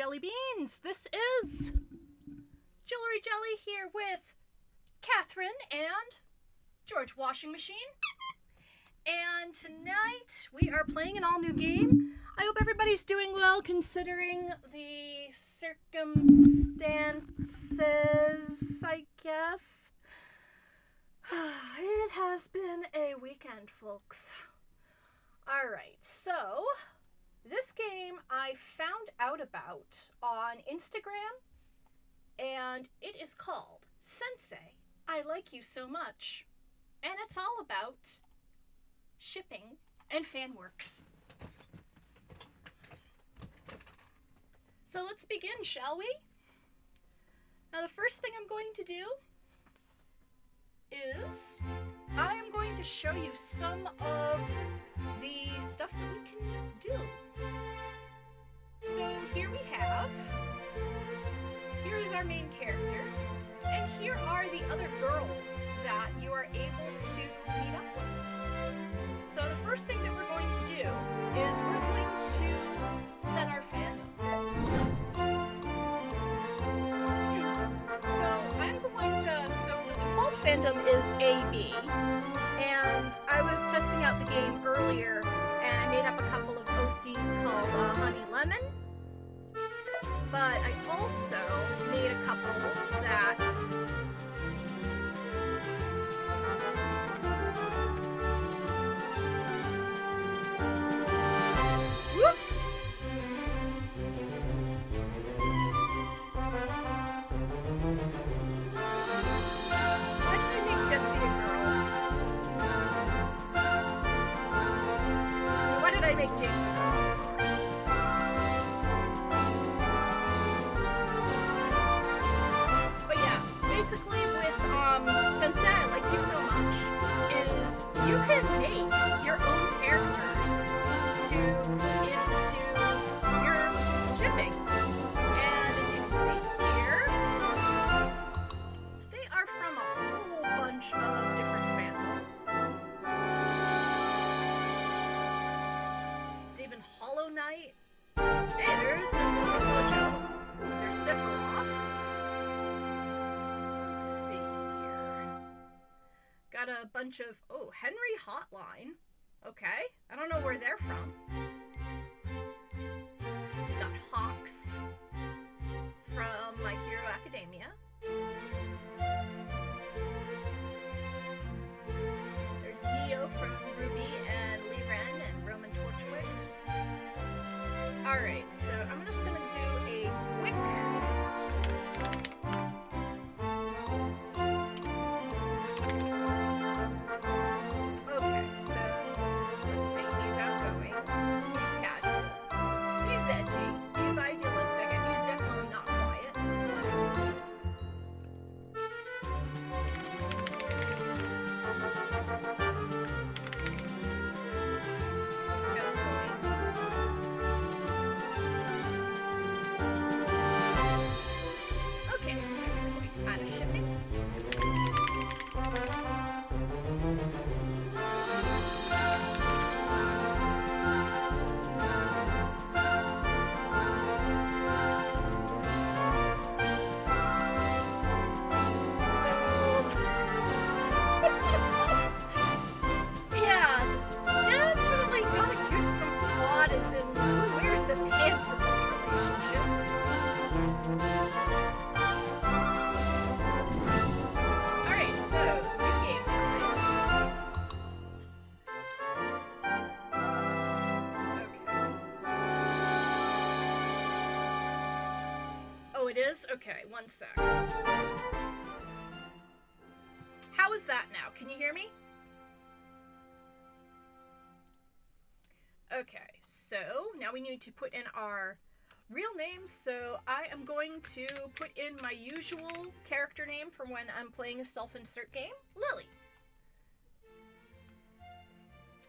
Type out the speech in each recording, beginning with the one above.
Jelly Beans. This is Jewelry Jelly here with Catherine and George Washing Machine. And tonight we are playing an all-new game. I hope everybody's doing well considering the circumstances, I guess. It has been a weekend, folks. Alright, so this game I found out about on Instagram, and it is called Sensei, I Like You So Much. And it's all about shipping and fan works. So let's begin, shall we? Now the first thing I'm going to do is I am going to show you some of the stuff that we can do. So here we have, here is our main character, and here are the other girls that you are able to meet up with. So the first thing that we're going to do is we're going to set our fandom. So I'm going to, so the default fandom is AB, and I was testing out the game earlier, and I made up a couple of OCs called Honey Lemon, but I also made a couple that whoops! Why did I make Jessie a girl? Why did I make James a girl? I'm sorry. But yeah, basically with Sensei, I Like You So Much, is you can make your own characters to put into your shipping. And as you can see here, they are from a whole bunch of different fandoms. It's even Hollow Knight. Hey, there's Nozomi Tojo. There's Sephiroth. Let's see here. Got a bunch of, oh, Henry Hotline. Okay, I don't know where they're from. Got Hawks from My Hero Academia. There's Neo from Ruby and Lee Ren and Roman Torchwick. Alright, so I'm just gonna do a quick okay, so let's see, he's outgoing, he's casual, he's edgy, he's idealistic, and he's definitely not quiet. Okay, so we're going to add a shipping. The pants in this relationship. Alright, so new game time. Okay, so oh, it is? Okay, one sec. How is that now? Can you hear me? Okay, so now we need to put in our real names, so I am going to put in my usual character name from when I'm playing a self-insert game, Lily.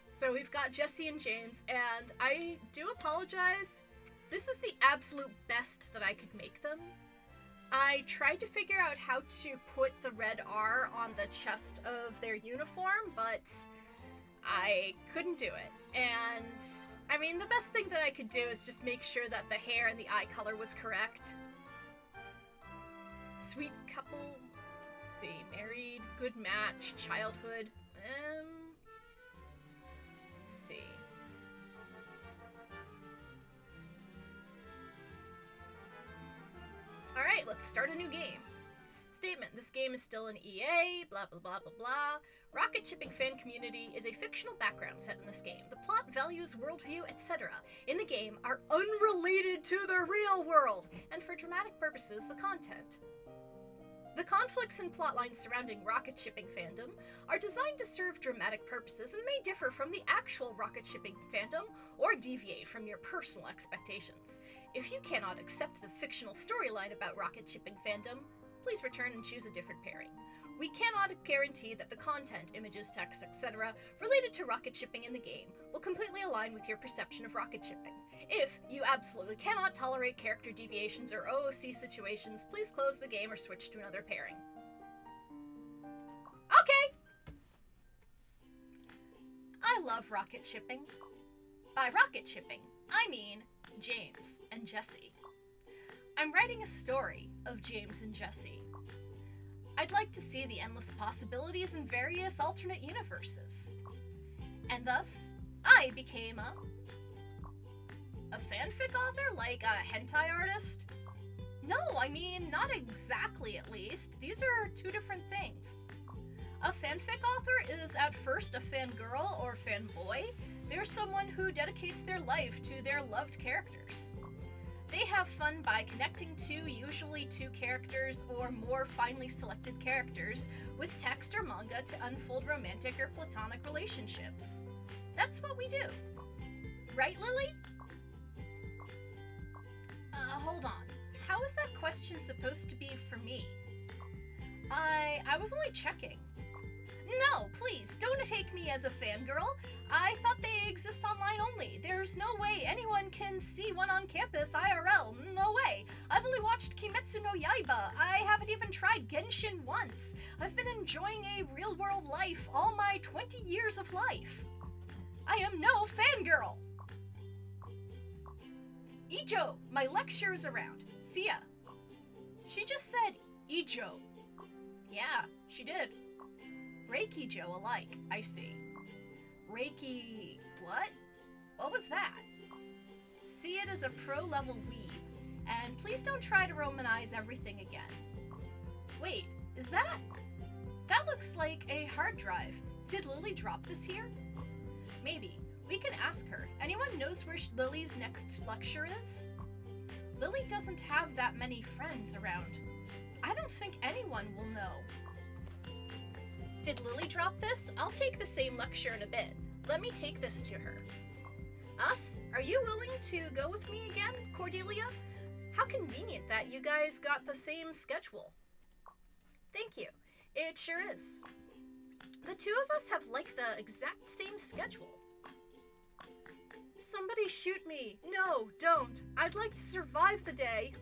So we've got Jessie and James, and I do apologize, this is the absolute best that I could make them. I tried to figure out how to put the red R on the chest of their uniform, but I couldn't do it. And, I mean, the best thing that I could do is just make sure that the hair and the eye color was correct. Sweet couple. Let's see. Married, good match, childhood. Let's see. Alright, let's start a new game. Statement, this game is still an EA, blah blah blah blah blah. Rocket Shipping fan community is a fictional background set in this game. The plot, values, worldview, etc. in the game are unrelated to the real world, and for dramatic purposes, the content. The conflicts and plotlines surrounding rocket shipping fandom are designed to serve dramatic purposes and may differ from the actual rocket shipping fandom or deviate from your personal expectations. If you cannot accept the fictional storyline about rocket shipping fandom, please return and choose a different pairing. We cannot guarantee that the content, images, text, etc. related to rocket shipping in the game will completely align with your perception of rocket shipping. If you absolutely cannot tolerate character deviations or OOC situations, please close the game or switch to another pairing. Okay! I love rocket shipping. By rocket shipping, I mean James and Jesse. I'm writing a story of James and Jesse. I'd like to see the endless possibilities in various alternate universes. And thus, I became a fanfic author, like a hentai artist? No, I mean, not exactly at least. These are two different things. A fanfic author is at first a fangirl or fanboy. They're someone who dedicates their life to their loved characters. They have fun by connecting to usually two characters or more finely selected characters with text or manga to unfold romantic or platonic relationships. That's what we do. Right, Lily? Hold on. How is that question supposed to be for me? I was only checking. No, please, don't take me as a fangirl. I thought they exist online only. There's no way anyone can see one on campus IRL. No way. I've only watched Kimetsu no Yaiba. I haven't even tried Genshin once. I've been enjoying a real-world life all my 20 years of life. I am no fangirl. Ijo, my lecture is around. See ya. She just said Ijo. Yeah, she did. Reiki Joe alike, I see. Reiki... what? What was that? See it as a pro-level weeb, and please don't try to romanize everything again. Wait, is that? That looks like a hard drive. Did Lily drop this here? Maybe. We can ask her. Anyone knows where Lily's next lecture is? Lily doesn't have that many friends around. I don't think anyone will know. Did Lily drop this? I'll take the same lecture in a bit. Let me take this to her. Us? Are you willing to go with me again, Cordelia? How convenient that you guys got the same schedule. Thank you. It sure is. The two of us have like the exact same schedule. Somebody shoot me. No, don't. I'd like to survive the day.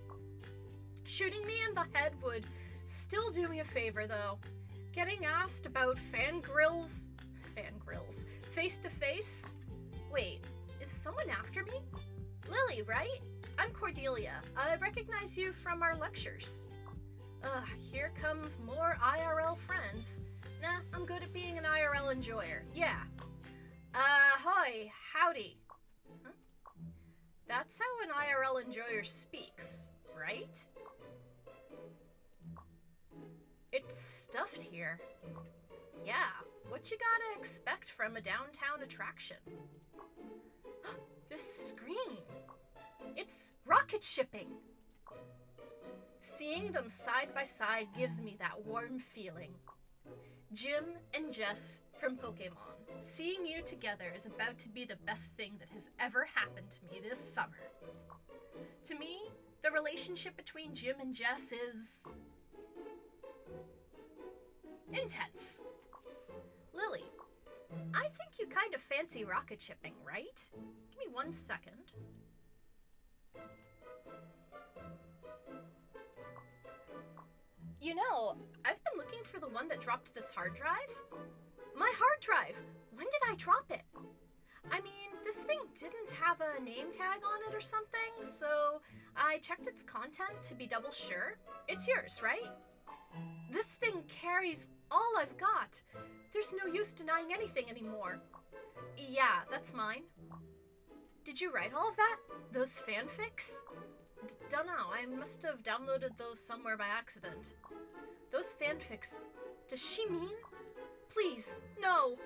Shooting me in the head would still do me a favor, though. Getting asked about fangirls, face to face? Wait, is someone after me? Lily, right? I'm Cordelia. I recognize you from our lectures. Here comes more IRL friends. Nah, I'm good at being an IRL enjoyer. Yeah. Ahoy, howdy. Huh? That's how an IRL enjoyer speaks, right? It's stuffed here. Yeah, what you gotta expect from a downtown attraction? This screen! It's rocket shipping! Seeing them side by side gives me that warm feeling. Jim and Jess from Pokemon. Seeing you together is about to be the best thing that has ever happened to me this summer. To me, the relationship between Jim and Jess is... intense. Lily, I think you kind of fancy rocket shipping, right? Give me 1 second. You know, I've been looking for the one that dropped this hard drive. My hard drive! When did I drop it? I mean, this thing didn't have a name tag on it or something, so I checked its content to be double sure. It's yours, right? This thing carries all I've got. There's no use denying anything anymore. Yeah, that's mine. Did you write all of that? Those fanfics? Dunno, I must have downloaded those somewhere by accident. Those fanfics. Does she mean? Please, no.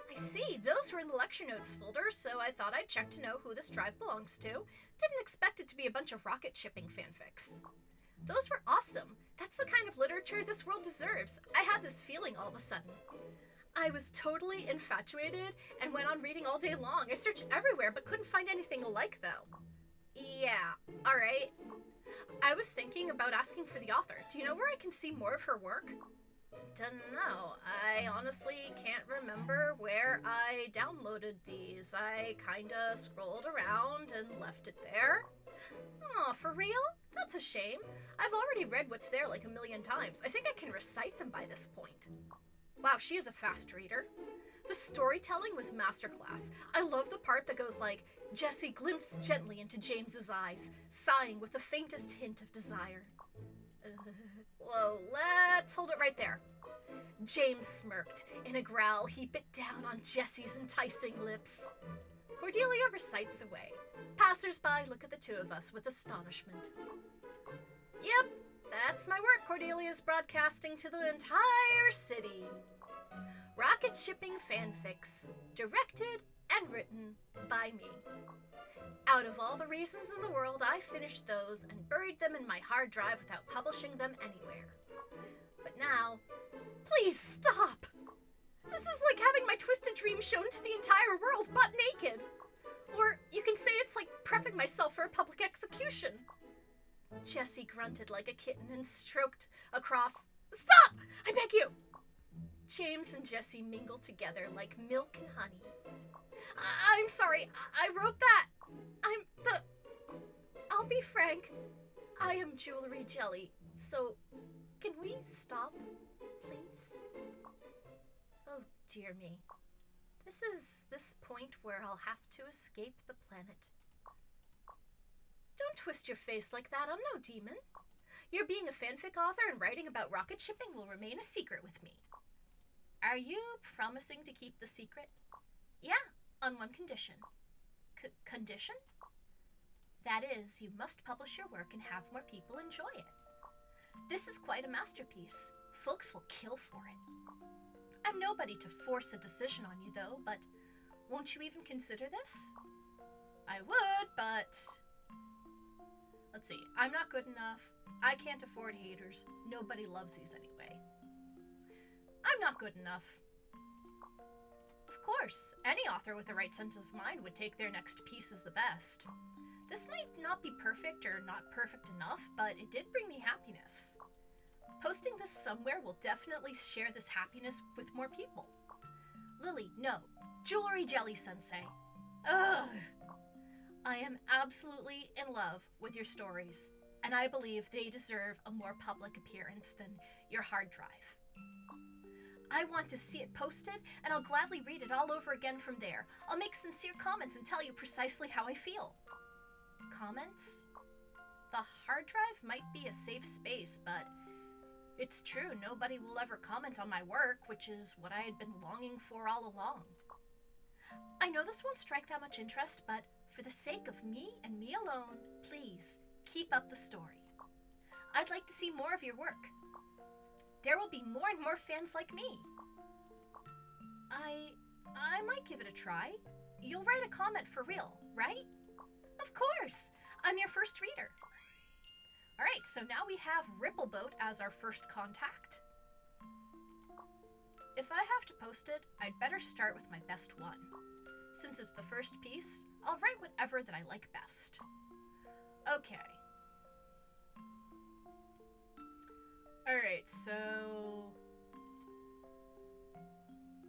I see, those were in the lecture notes folder, so I thought I'd check to know who this drive belongs to. Didn't expect it to be a bunch of rocket shipping fanfics. Those were awesome. That's the kind of literature this world deserves. I had this feeling all of a sudden. I was totally infatuated and went on reading all day long. I searched everywhere but couldn't find anything alike, though. Yeah, alright. I was thinking about asking for the author. Do you know where I can see more of her work? Dunno. I honestly can't remember where I downloaded these. I kinda scrolled around and left it there. Aw, for real? That's a shame. I've already read what's there like a million times. I think I can recite them by this point. Wow, she is a fast reader. The storytelling was masterclass. I love the part that goes like, Jessie glimpsed gently into James's eyes, sighing with the faintest hint of desire. Whoa, let's hold it right there. James smirked. In a growl, he bit down on Jessie's enticing lips. Cordelia recites away. Passers-by look at the two of us with astonishment. Yep, that's my work Cordelia's broadcasting to the entire city. Rocket shipping fanfics, directed and written by me. Out of all the reasons in the world, I finished those and buried them in my hard drive without publishing them anywhere. But now, please stop! This is like having my twisted dream shown to the entire world butt naked. Or you can say it's like prepping myself for a public execution. Jessie grunted like a kitten and stroked across. Stop! I beg you! James and Jessie mingled together like milk and honey. I'm sorry, I wrote that. I'll be frank. I am jewelry jelly, so can we stop, please? Oh, dear me. This is this point where I'll have to escape the planet. Don't twist your face like that, I'm no demon. Your being a fanfic author and writing about rocket shipping will remain a secret with me. Are you promising to keep the secret? Yeah, on one condition. Condition? That is, you must publish your work and have more people enjoy it. This is quite a masterpiece. Folks will kill for it. I'm nobody to force a decision on you, though, but won't you even consider this? I would, but... Let's see. I'm not good enough. I can't afford haters. Nobody loves these anyway. I'm not good enough. Of course, any author with the right sense of mind would take their next piece as the best. This might not be perfect or not perfect enough, but it did bring me happiness. Posting this somewhere will definitely share this happiness with more people. Lily, no. Jewelry Jelly Sensei. Ugh. I am absolutely in love with your stories, and I believe they deserve a more public appearance than your hard drive. I want to see it posted, and I'll gladly read it all over again from there. I'll make sincere comments and tell you precisely how I feel. Comments? The hard drive might be a safe space, but it's true, nobody will ever comment on my work, which is what I had been longing for all along. I know this won't strike that much interest, but for the sake of me and me alone, please, keep up the story. I'd like to see more of your work. There will be more and more fans like me. I might give it a try. You'll write a comment for real, right? Of course! I'm your first reader. Alright, so now we have Rippleboat as our first contact. If I have to post it, I'd better start with my best one. Since it's the first piece, I'll write whatever that I like best. Okay. Alright, so...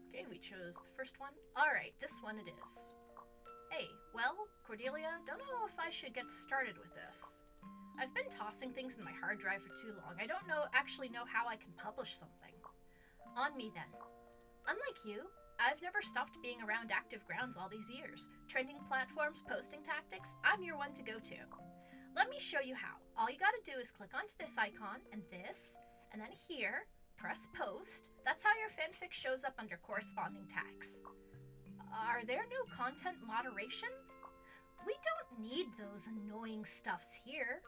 Okay, we chose the first one. Alright, this one it is. Hey, well, Cordelia, don't know if I should get started with this. I've been tossing things in my hard drive for too long. I don't actually know how I can publish something. On me then. Unlike you, I've never stopped being around active grounds all these years. Trending platforms, posting tactics, I'm your one to go to. Let me show you how. All you gotta do is click onto this icon, and this, and then here, press post. That's how your fanfic shows up under corresponding tags. Are there no content moderation? We don't need those annoying stuffs here.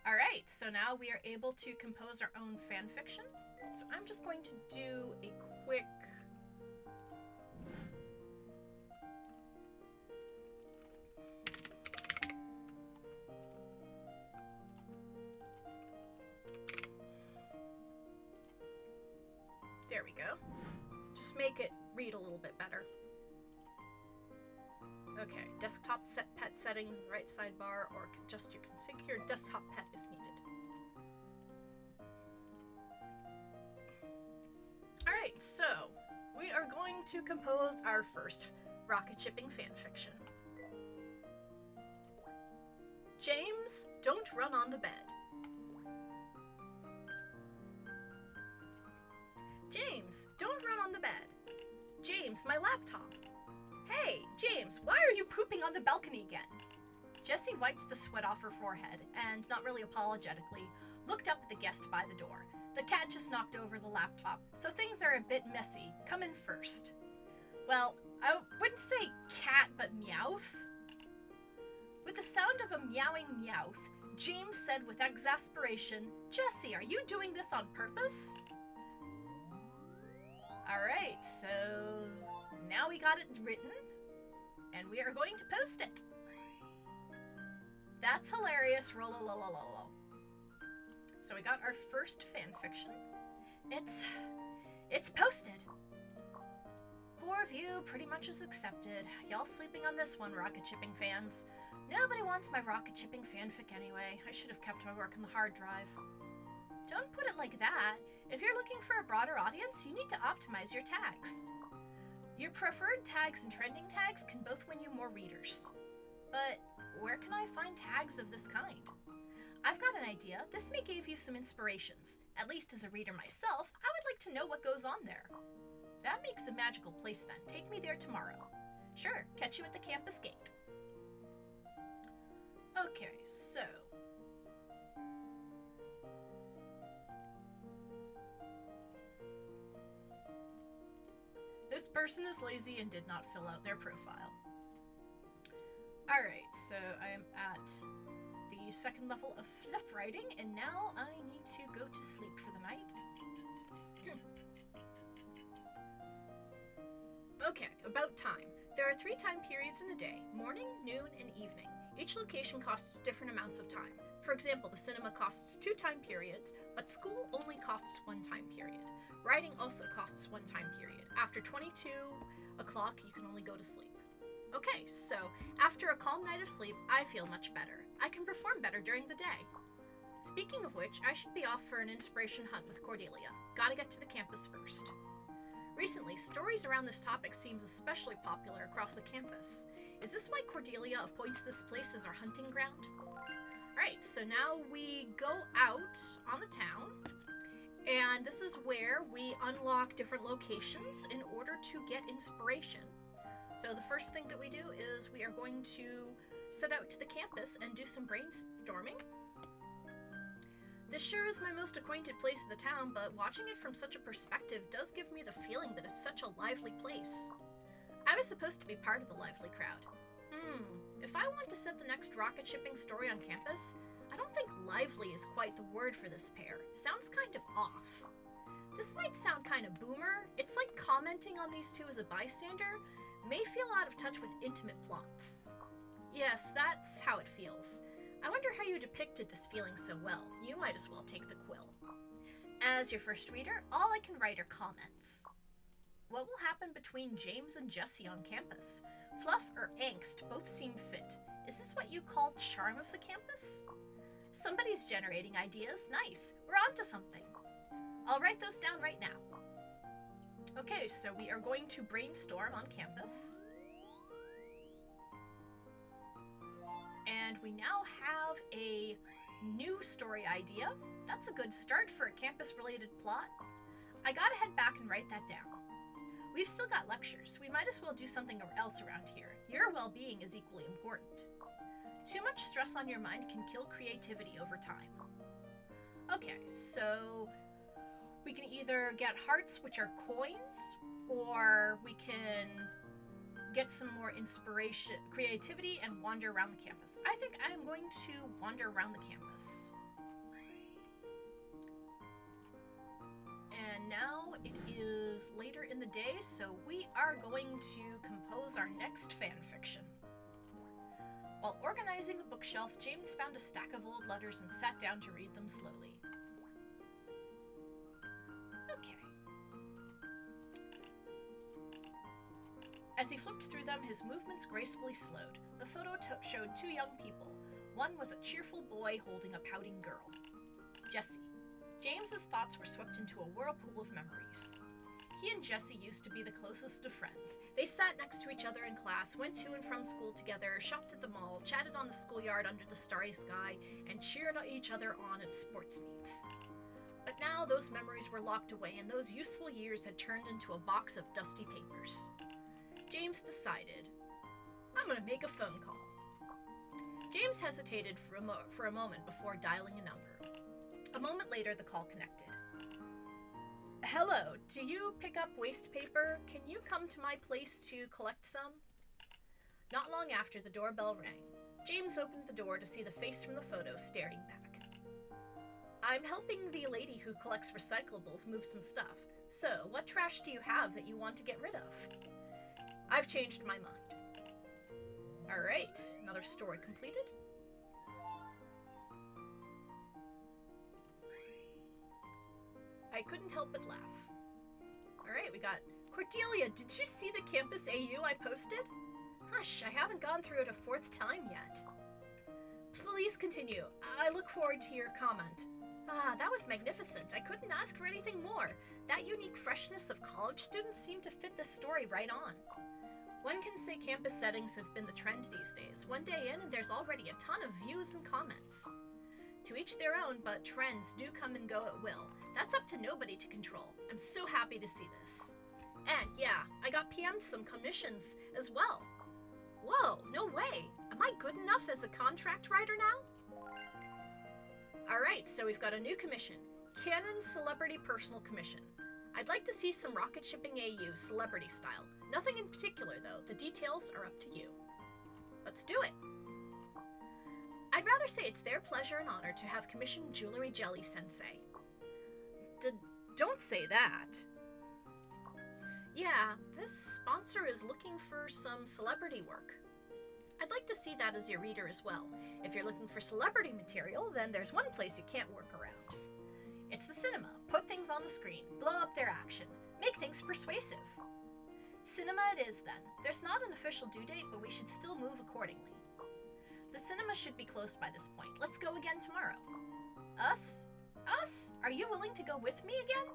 Alright, so now we are able to compose our own fanfiction. So I'm just going to do a quick... There we go. Just make it read a little bit better. Okay, desktop pet settings in the right sidebar, or just you can sync your desktop pet if needed. Alright, so we are going to compose our first rocket shipping fanfiction. James, don't run on the bed. James, don't run on the bed. James, my laptop. Hey, James, why are you pooping on the balcony again? Jessie wiped the sweat off her forehead and, not really apologetically, looked up at the guest by the door. The cat just knocked over the laptop, so things are a bit messy. Come in first. Well, I wouldn't say cat, but Meowth. With the sound of a meowing Meowth, James said with exasperation, Jessie, are you doing this on purpose? Alright, so now we got it written, and we are going to post it. That's hilarious, roll-a-lo-lo-lo-lo. So we got our first fanfiction. It's posted. Poor view pretty much is accepted. Y'all sleeping on this one, rocket shipping fans. Nobody wants my rocket shipping fanfic anyway. I should have kept my work on the hard drive. Don't put it like that. If you're looking for a broader audience, you need to optimize your tags. Your preferred tags and trending tags can both win you more readers. But where can I find tags of this kind? I've got an idea. This may give you some inspirations. At least as a reader myself, I would like to know what goes on there. That makes a magical place then. Take me there tomorrow. Sure, catch you at the campus gate. Okay, so... this person is lazy and did not fill out their profile. Alright, so I am at the second level of fluff writing, and now I need to go to sleep for the night. Okay, about time. There are 3 time periods in a day: morning, noon, and evening. Each location costs different amounts of time. For example, the cinema costs 2 time periods, but school only costs 1 time period. Writing also costs 1 time period. After 22 o'clock, you can only go to sleep. Okay, so after a calm night of sleep, I feel much better. I can perform better during the day. Speaking of which, I should be off for an inspiration hunt with Cordelia. Gotta get to the campus first. Recently, stories around this topic seems especially popular across the campus. Is this why Cordelia appoints this place as our hunting ground? Alright, so now we go out on the town, and this is where we unlock different locations in order to get inspiration. So the first thing that we do is we are going to set out to the campus and do some brainstorming. This sure is my most acquainted place of the town, but watching it from such a perspective does give me the feeling that it's such a lively place. I was supposed to be part of the lively crowd. If I want to set the next rocket shipping story on campus, I don't think lively is quite the word for this pair. Sounds kind of off. This might sound kind of boomer. It's like commenting on these two as a bystander may feel out of touch with intimate plots. Yes, that's how it feels. I wonder how you depicted this feeling so well. You might as well take the quill. As your first reader, all I can write are comments. What will happen between James and Jessie on campus? Fluff or angst both seem fit. Is this what you call charm of the campus? Somebody's generating ideas. Nice. We're on to something. I'll write those down right now. Okay, so we are going to brainstorm on campus. And we now have a new story idea. That's a good start for a campus-related plot. I gotta head back and write that down. We've still got lectures. We might as well do something else around here. Your well-being is equally important. Too much stress on your mind can kill creativity over time. Okay, so we can either get hearts, which are coins, or we can get some more inspiration, creativity, and wander around the campus. I think I am going to wander around the campus. And now it is later in the day, so we are going to compose our next fan fiction. While organizing the bookshelf, James found a stack of old letters and sat down to read them slowly. Okay. As he flipped through them, his movements gracefully slowed. The photo showed two young people. One was a cheerful boy holding a pouting girl. Jessie. James's thoughts were swept into a whirlpool of memories. He and Jessie used to be the closest of friends. They sat next to each other in class, went to and from school together, shopped at the mall, chatted on the schoolyard under the starry sky, and cheered each other on at sports meets. But now those memories were locked away, and those youthful years had turned into a box of dusty papers. James decided, I'm going to make a phone call. James hesitated for a moment before dialing a number. A moment later, the call connected. Hello, do you pick up waste paper? Can you come to my place to collect some? Not long after, the doorbell rang. James opened the door to see the face from the photo staring back. I'm helping the lady who collects recyclables move some stuff. So, what trash do you have that you want to get rid of? I've changed my mind. Alright, another story completed. I couldn't help but laugh. Alright, we got Cordelia, did you see the Campus AU I posted? Hush, I haven't gone through it a fourth time yet. Please continue. I look forward to your comment. Ah, that was magnificent. I couldn't ask for anything more. That unique freshness of college students seemed to fit this story right on. One can say campus settings have been the trend these days. One day in and there's already a ton of views and comments. To each their own, but trends do come and go at will. That's up to nobody to control. I'm so happy to see this. And yeah, I got PM'd some commissions as well. Whoa, no way. Am I good enough as a contract writer now? Alright, so we've got a new commission. Canon Celebrity Personal Commission. I'd like to see some rocket shipping AU celebrity style. Nothing in particular though, the details are up to you. Let's do it. I'd rather say it's their pleasure and honor to have commissioned Jewelry Jelly Sensei. Don't say that. Yeah, this sponsor is looking for some celebrity work. I'd like to see that as your reader as well. If you're looking for celebrity material, then there's one place you can't work around. It's the cinema. Put things on the screen, blow up their action, make things persuasive. Cinema it is then. There's not an official due date, but we should still move accordingly. The cinema should be closed by this point. Let's go again tomorrow. Us? Us? Are you willing to go with me again?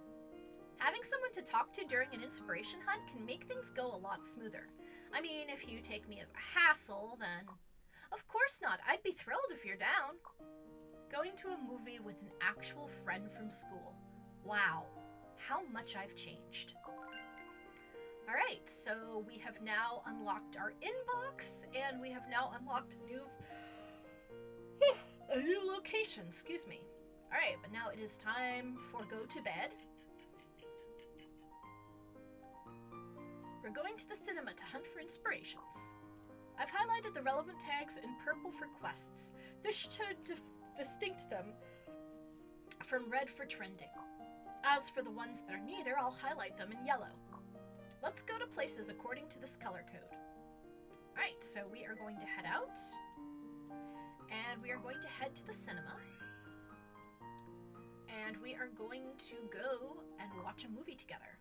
Having someone to talk to during an inspiration hunt can make things go a lot smoother. I mean, if you take me as a hassle, then... Of course not. I'd be thrilled if you're down. Going to a movie with an actual friend from school. Wow, how much I've changed. Alright, so we have now unlocked our inbox, and we have now unlocked a new location, excuse me. Alright, but now it is time for go to bed. We're going to the cinema to hunt for inspirations. I've highlighted the relevant tags in purple for quests. This should distinct them from red for trending. As for the ones that are neither, I'll highlight them in yellow. Let's go to places according to this color code. Alright, so we are going to head out. And we are going to head to the cinema. And we are going to go and watch a movie together.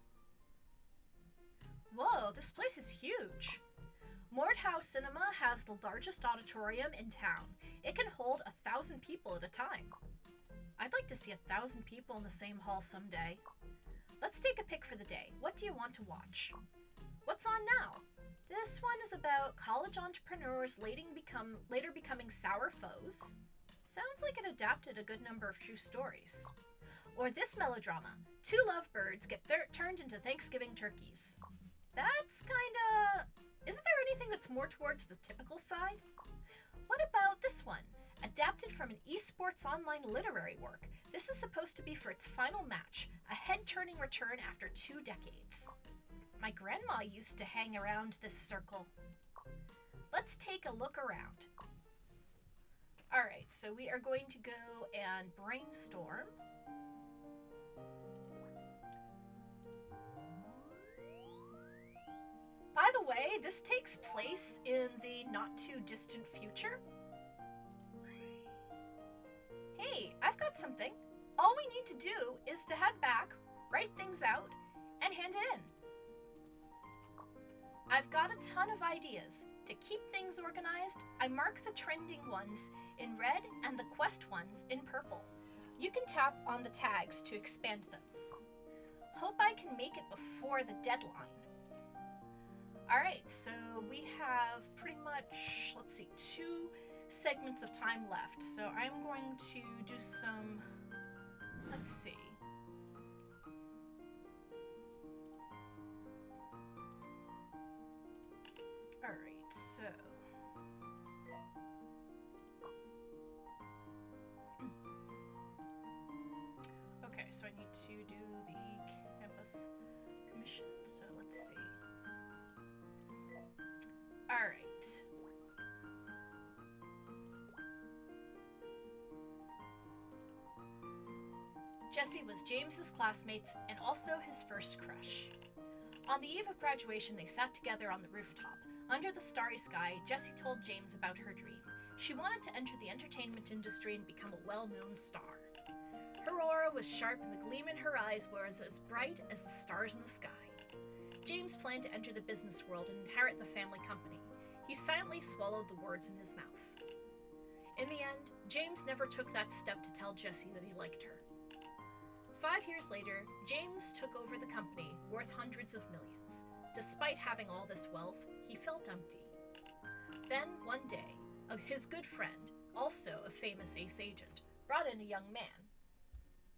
Whoa, this place is huge. Mordhouse Cinema has the largest auditorium in town. It can hold 1,000 people at a time. I'd like to see 1,000 people in the same hall someday. Let's take a pick for the day. What do you want to watch? What's on now? This one is about college entrepreneurs later becoming sour foes. Sounds like it adapted a good number of true stories. Or this melodrama. Two lovebirds get turned into Thanksgiving turkeys. That's kinda... Isn't there anything that's more towards the typical side? What about this one? Adapted from an esports online literary work, this is supposed to be for its final match, a head-turning return after 2 decades. My grandma used to hang around this circle. Let's take a look around. Alright, so we are going to go and brainstorm. By the way, this takes place in the not-too-distant future. Hey, I've got something. All we need to do is to head back, write things out, and hand it in. I've got a ton of ideas. To keep things organized, I mark the trending ones in red and the quest ones in purple. You can tap on the tags to expand them. Hope I can make it before the deadline. Alright, so we have pretty much, 2 segments of time left. So I'm going to do some, let's see. Alright, so. Okay, so I need to do the campus commission, so let's see. Alright. Jesse was James's classmates and also his first crush. On the eve of graduation, they sat together on the rooftop. Under the starry sky, Jessie told James about her dream. She wanted to enter the entertainment industry and become a well-known star. Her aura was sharp and the gleam in her eyes was as bright as the stars in the sky. James planned to enter the business world and inherit the family company. He silently swallowed the words in his mouth. In the end, James never took that step to tell Jessie that he liked her. 5 years later, James took over the company, worth hundreds of millions. Despite having all this wealth, he felt empty. Then, one day, his good friend, also a famous ace agent, brought in a young man.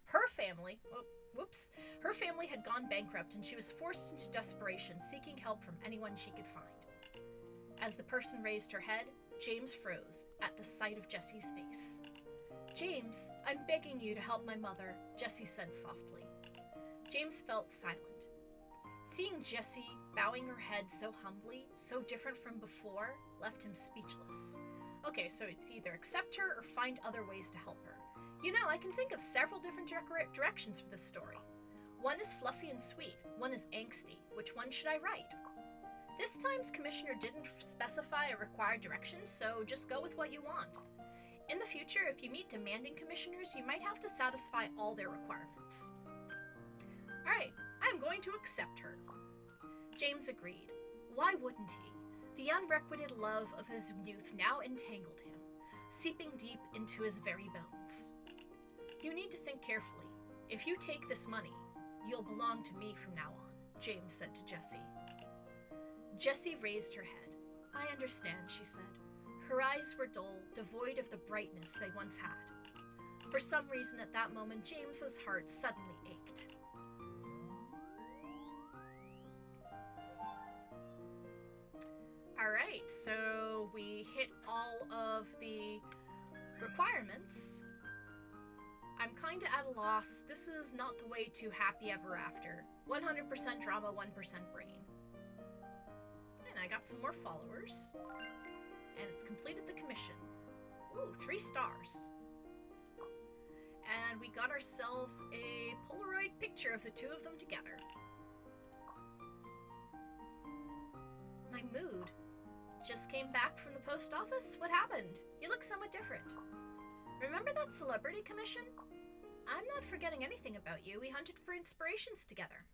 Her family had gone bankrupt and she was forced into desperation, seeking help from anyone she could find. As the person raised her head, James froze at the sight of Jessie's face. "James, I'm begging you to help my mother," Jessie said softly. James felt silent. Seeing Jessie bowing her head so humbly, so different from before, left him speechless. Okay, so it's either accept her or find other ways to help her. You know, I can think of several different directions for this story. One is fluffy and sweet, one is angsty. Which one should I write? This time's commissioner didn't specify a required direction, so just go with what you want. In the future, if you meet demanding commissioners, you might have to satisfy all their requirements. Alright, I'm going to accept her. James agreed. Why wouldn't he? The unrequited love of his youth now entangled him, seeping deep into his very bones. You need to think carefully. If you take this money, you'll belong to me from now on, James said to Jessie. Jessie raised her head. I understand, she said. Her eyes were dull, devoid of the brightness they once had. For some reason at that moment, James's heart suddenly ached. Alright, so we hit all of the requirements. I'm kinda at a loss. This is not the way to happy ever after. 100% drama, 1% brain. And I got some more followers. And it's completed the commission. Ooh, 3 stars. And we got ourselves a Polaroid picture of the 2 of them together. My mood. Just came back from the post office? What happened? You look somewhat different. Remember that celebrity commission? I'm not forgetting anything about you. We hunted for inspirations together.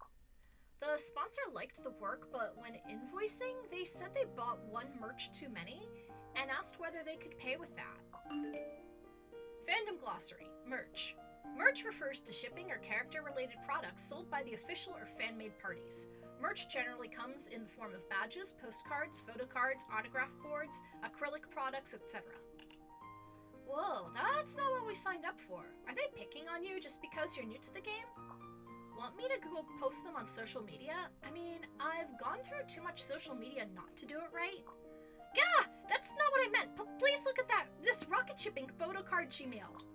The sponsor liked the work, but when invoicing, they said they bought 1 merch too many and asked whether they could pay with that. Fandom glossary. Merch. Merch refers to shipping or character-related products sold by the official or fan-made parties. Merch generally comes in the form of badges, postcards, photo cards, autograph boards, acrylic products, etc. Whoa, that's not what we signed up for. Are they picking on you just because you're new to the game? want me to go post them on social media? I mean, I've gone through too much social media not to do it right. Gah! That's not what I meant, but please look at that! This rocket shipping photo card she mailed.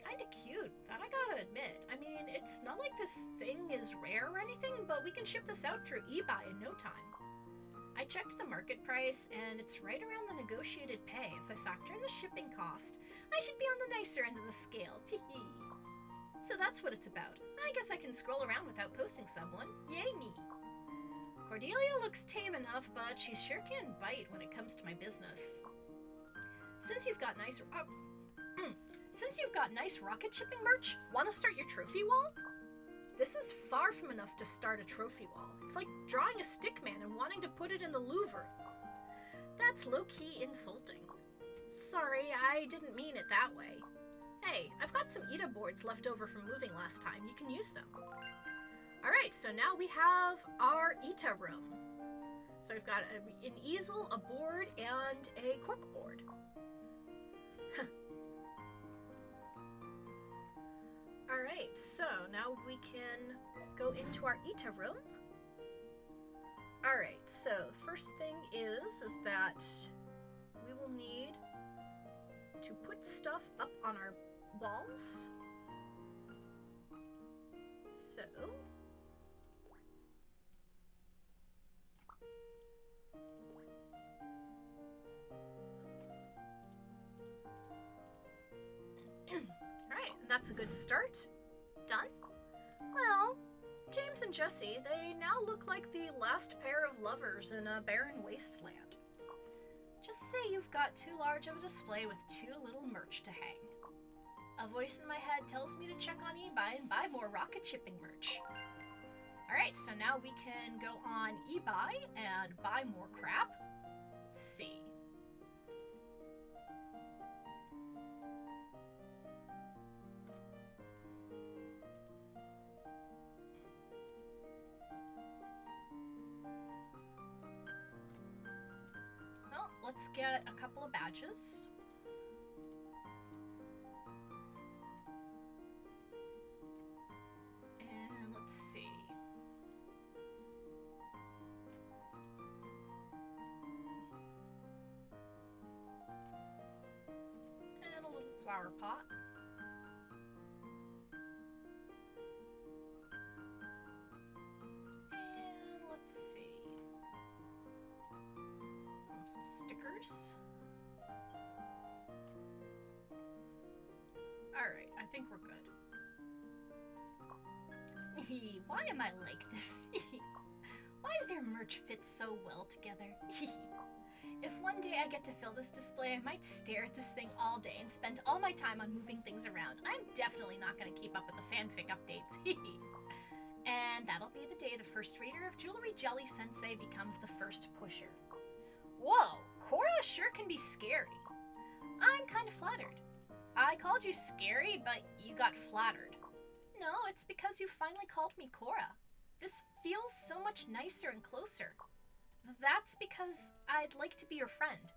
Kinda cute, that I gotta admit. I mean, it's not like this thing is rare or anything, but we can ship this out through eBay in no time. I checked the market price, and it's right around the negotiated pay. If I factor in the shipping cost, I should be on the nicer end of the scale. Tee-hee. So that's what it's about. I guess I can scroll around without posting someone. Yay me! Cordelia looks tame enough, but she sure can bite when it comes to my business. Since you've got nice rocket shipping merch, want to start your trophy wall? This is far from enough to start a trophy wall. It's like drawing a stick man and wanting to put it in the Louvre. That's low-key insulting. Sorry, I didn't mean it that way. Hey, I've got some ETA boards left over from moving last time. You can use them. Alright, so now we have our ETA room. So we've got an easel, a board, and a cork board. Alright, so now we can go into our ETA room. Alright, so the first thing is that we will need to put stuff up on our walls. So alright, that's a good start. Done. Well, James and Jessie, they now look like the last pair of lovers in a barren wasteland. Just say you've got too large of a display with too little merch to hang. A voice in my head tells me to check on eBay and buy more rocket shipping merch. Alright, so now we can go on eBay and buy more crap. Let's see. Well, let's get a couple of badges. And let's see. And a little flower pot. And let's see. Some stickers. Alright, I think we're good. Why am I like this? Why do their merch fit so well together? If one day I get to fill this display, I might stare at this thing all day and spend all my time on moving things around. I'm definitely not going to keep up with the fanfic updates. And that'll be the day the first reader of Jewelry Jelly Sensei becomes the first pusher. Whoa, Cora sure can be scary. I'm kind of flattered. I called you scary, but you got flattered. No, it's because you finally called me Cora. This feels so much nicer and closer. That's because I'd like to be your friend.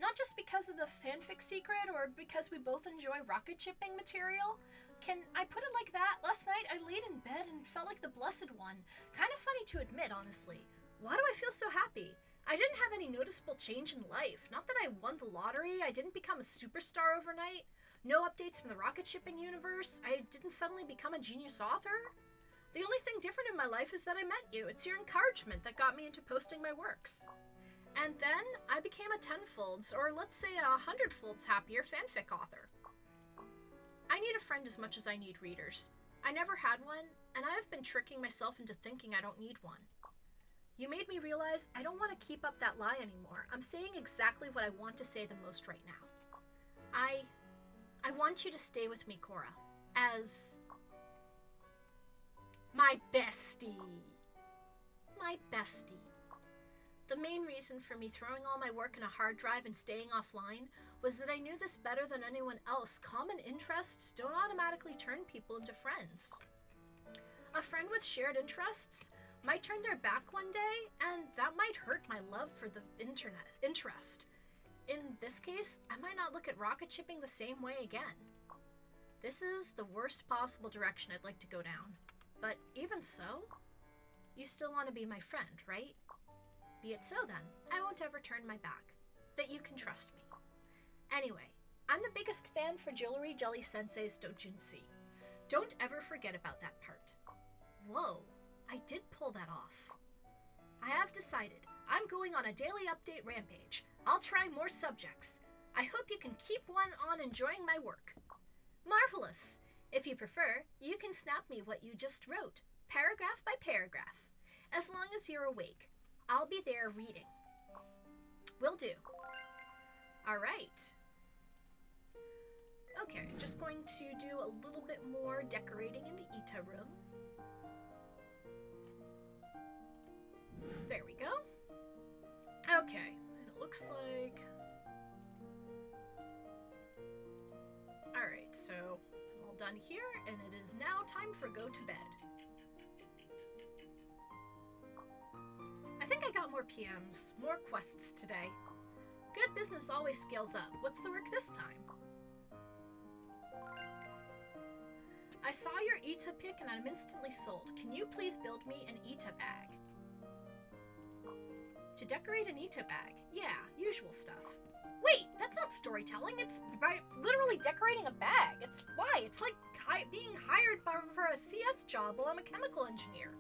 Not just because of the fanfic secret or because we both enjoy rocket shipping material. Can I put it like that? Last night I laid in bed and felt like the blessed one. Kind of funny to admit, honestly. Why do I feel so happy? I didn't have any noticeable change in life. Not that I won the lottery. I didn't become a superstar overnight. No updates from the rocket shipping universe. I didn't suddenly become a genius author. The only thing different in my life is that I met you. It's your encouragement that got me into posting my works. And then I became a tenfolds, or let's say a hundredfolds happier fanfic author. I need a friend as much as I need readers. I never had one, and I have been tricking myself into thinking I don't need one. You made me realize I don't want to keep up that lie anymore. I'm saying exactly what I want to say the most right now. I want you to stay with me, Cora, as my bestie. My bestie. The main reason for me throwing all my work in a hard drive and staying offline was that I knew this better than anyone else. Common interests don't automatically turn people into friends. A friend with shared interests might turn their back one day, and that might hurt my love for the interest. In this case, I might not look at rocket shipping the same way again. This is the worst possible direction I'd like to go down. But even so, you still want to be my friend, right? Be it so then, I won't ever turn my back. That you can trust me. Anyway, I'm the biggest fan for Jewelry Jelly Sensei's dojinshi. Don't ever forget about that part. Whoa, I did pull that off. I have decided I'm going on a daily update rampage. I'll try more subjects. I hope you can keep one on enjoying my work. Marvelous! If you prefer, you can snap me what you just wrote, paragraph by paragraph. As long as you're awake, I'll be there reading. Will do. All right. Okay, just going to do a little bit more decorating in the Ita room. There we go. Okay, and it looks like... Alright, so I'm all done here, and it is now time for go to bed. I think I got more PMs, more quests today. Good business always scales up. What's the work this time? I saw your Ita pic and I'm instantly sold. Can you please build me an Ita bag? To decorate an Ita bag? Yeah, usual stuff. Wait, that's not storytelling. It's literally decorating a bag. It's why? It's like being hired for a CS job while I'm a chemical engineer.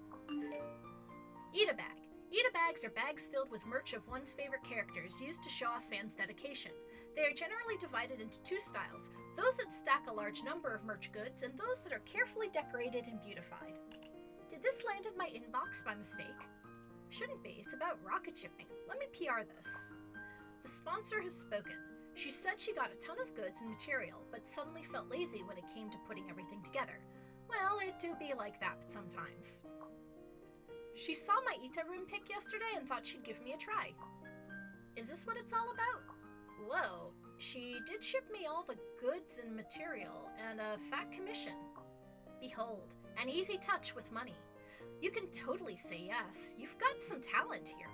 Ita bag. Ita bags are bags filled with merch of one's favorite characters, used to show off fans' dedication. They are generally divided into two styles, those that stack a large number of merch goods, and those that are carefully decorated and beautified. Did this land in my inbox by mistake? Shouldn't be, it's about rocket shipping. Let me PR this. The sponsor has spoken. She said she got a ton of goods and material, but suddenly felt lazy when it came to putting everything together. Well, it do be like that sometimes. She saw my Ita room pic yesterday and thought she'd give me a try. Is this what it's all about? Whoa, she did ship me all the goods and material and a fat commission. Behold, an easy touch with money. You can totally say yes. You've got some talent here.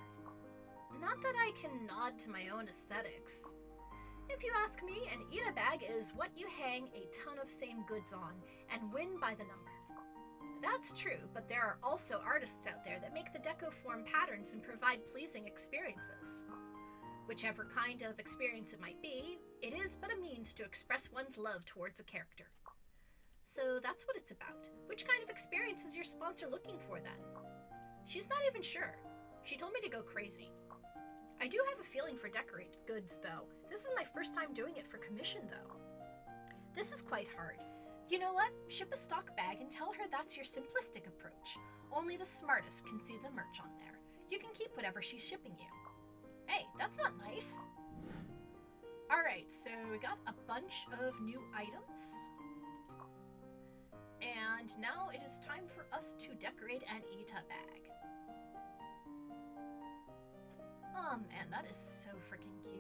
Not that I can nod to my own aesthetics. If you ask me, an Ita bag is what you hang a ton of same goods on and win by the number. That's true, but there are also artists out there that make the deco form patterns and provide pleasing experiences. Whichever kind of experience it might be, it is but a means to express one's love towards a character. So that's what it's about. Which kind of experience is your sponsor looking for then? She's not even sure. She told me to go crazy. I do have a feeling for decorated goods, though. This is my first time doing it for commission, though. This is quite hard. You know what? Ship a stock bag and tell her that's your simplistic approach. Only the smartest can see the merch on there. You can keep whatever she's shipping you. Hey, that's not nice. Alright, so we got a bunch of new items. And now it is time for us to decorate an Ita bag. Oh man, that is so freaking cute.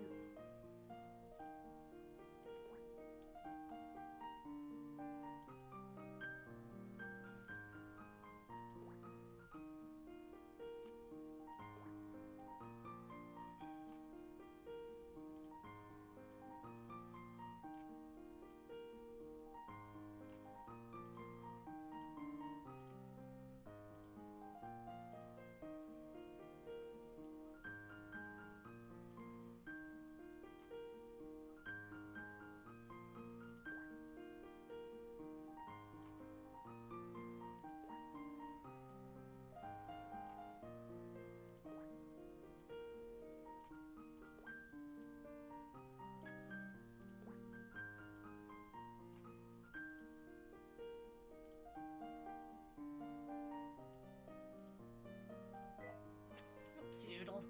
Doodle.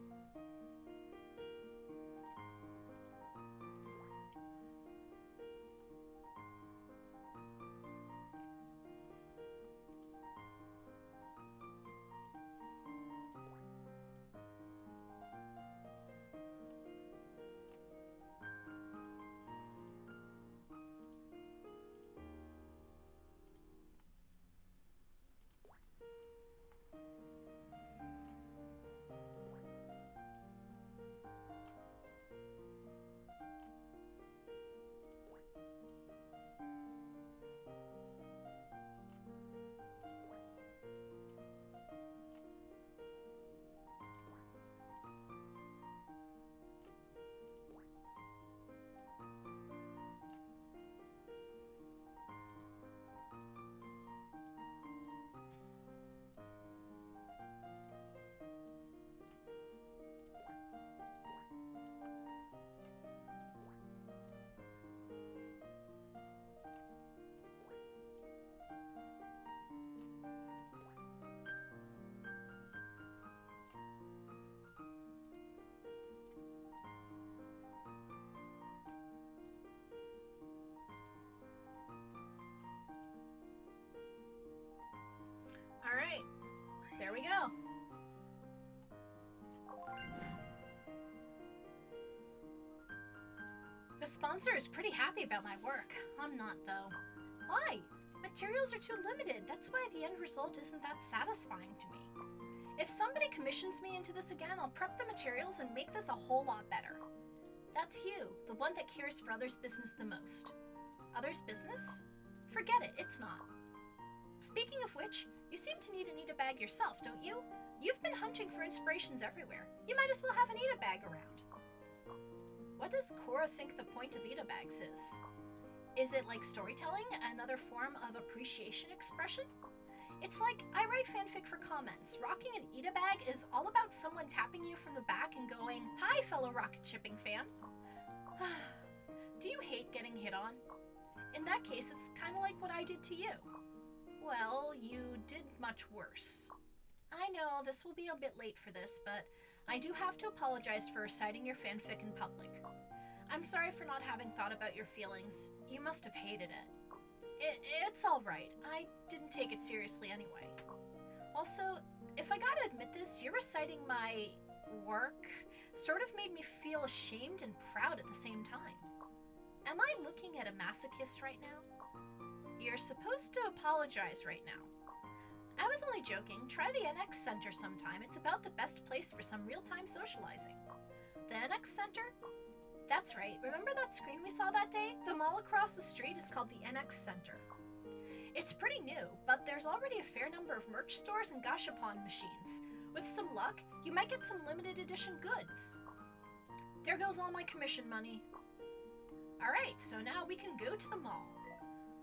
we go. The sponsor is pretty happy about my work. I'm not, though. Why? Materials are too limited. That's why the end result isn't that satisfying to me. If somebody commissions me into this again, I'll prep the materials and make this a whole lot better. That's you, the one that cares for others' business the most. Others' business? Forget it, it's not. Speaking of which, you seem to need an Eat-A-Bag yourself, don't you? You've been hunting for inspirations everywhere. You might as well have an Eat-A-Bag around. What does Cora think the point of Eat-A-Bags is? Is it like storytelling, another form of appreciation expression? It's like, I write fanfic for comments. Rocking an Eat-A-Bag is all about someone tapping you from the back and going, "Hi, fellow rocket shipping fan." Do you hate getting hit on? In that case, it's kind of like what I did to you. Well, you did much worse. I know this will be a bit late for this, but I do have to apologize for reciting your fanfic in public. I'm sorry for not having thought about your feelings. You must have hated it. It's alright. I didn't take it seriously anyway. Also, if I gotta admit this, your reciting my work sort of made me feel ashamed and proud at the same time. Am I looking at a masochist right now? You're supposed to apologize right now. I was only joking. Try the NX Center sometime. It's about the best place for some real-time socializing. The NX Center? That's right. Remember that screen we saw that day? The mall across the street is called the NX Center. It's pretty new, but there's already a fair number of merch stores and gashapon machines. With some luck, you might get some limited edition goods. There goes all my commission money. Alright, so now we can go to the mall.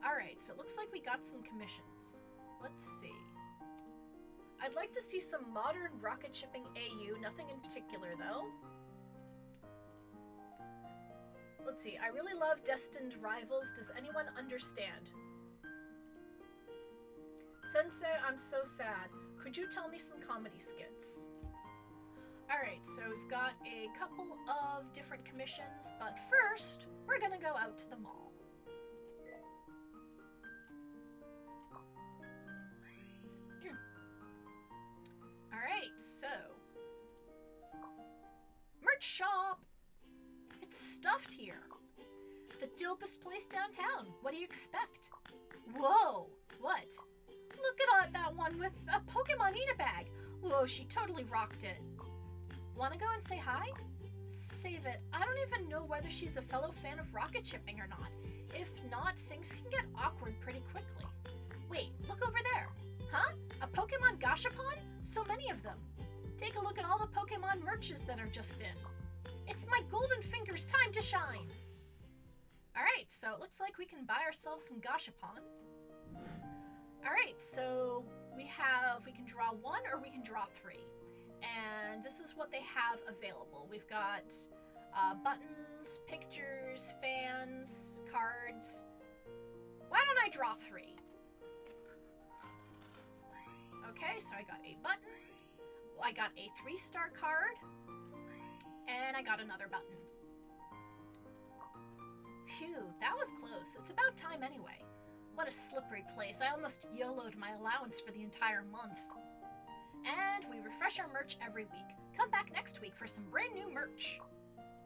Alright, so it looks like we got some commissions. Let's see. I'd like to see some modern rocket shipping AU, nothing in particular though. Let's see, I really love Destined Rivals. Does anyone understand? Sensei, I'm so sad. Could you tell me some comedy skits? Alright, so we've got a couple of different commissions, but first, we're gonna go out to the mall. Alright, so... merch shop! It's stuffed here. The dopest place downtown. What do you expect? Whoa! What? Look at that one with a Pokemon Eat-A-Bag. Whoa, she totally rocked it. Wanna go and say hi? Save it. I don't even know whether she's a fellow fan of rocket shipping or not. If not, things can get awkward pretty quickly. Wait, look over there. Huh? A Pokemon Gashapon? So many of them. Take a look at all the Pokemon merches that are just in. It's my Golden Fingers time to shine! Alright, so it looks like we can buy ourselves some Gashapon. Alright, so we can draw 1 or we can draw 3. And this is what they have available. We've got buttons, pictures, fans, cards. Why don't I draw 3? Okay, so I got a button. I got a 3-star card. And I got another button. Phew, that was close. It's about time anyway. What a slippery place. I almost YOLO'd my allowance for the entire month. And we refresh our merch every week. Come back next week for some brand new merch.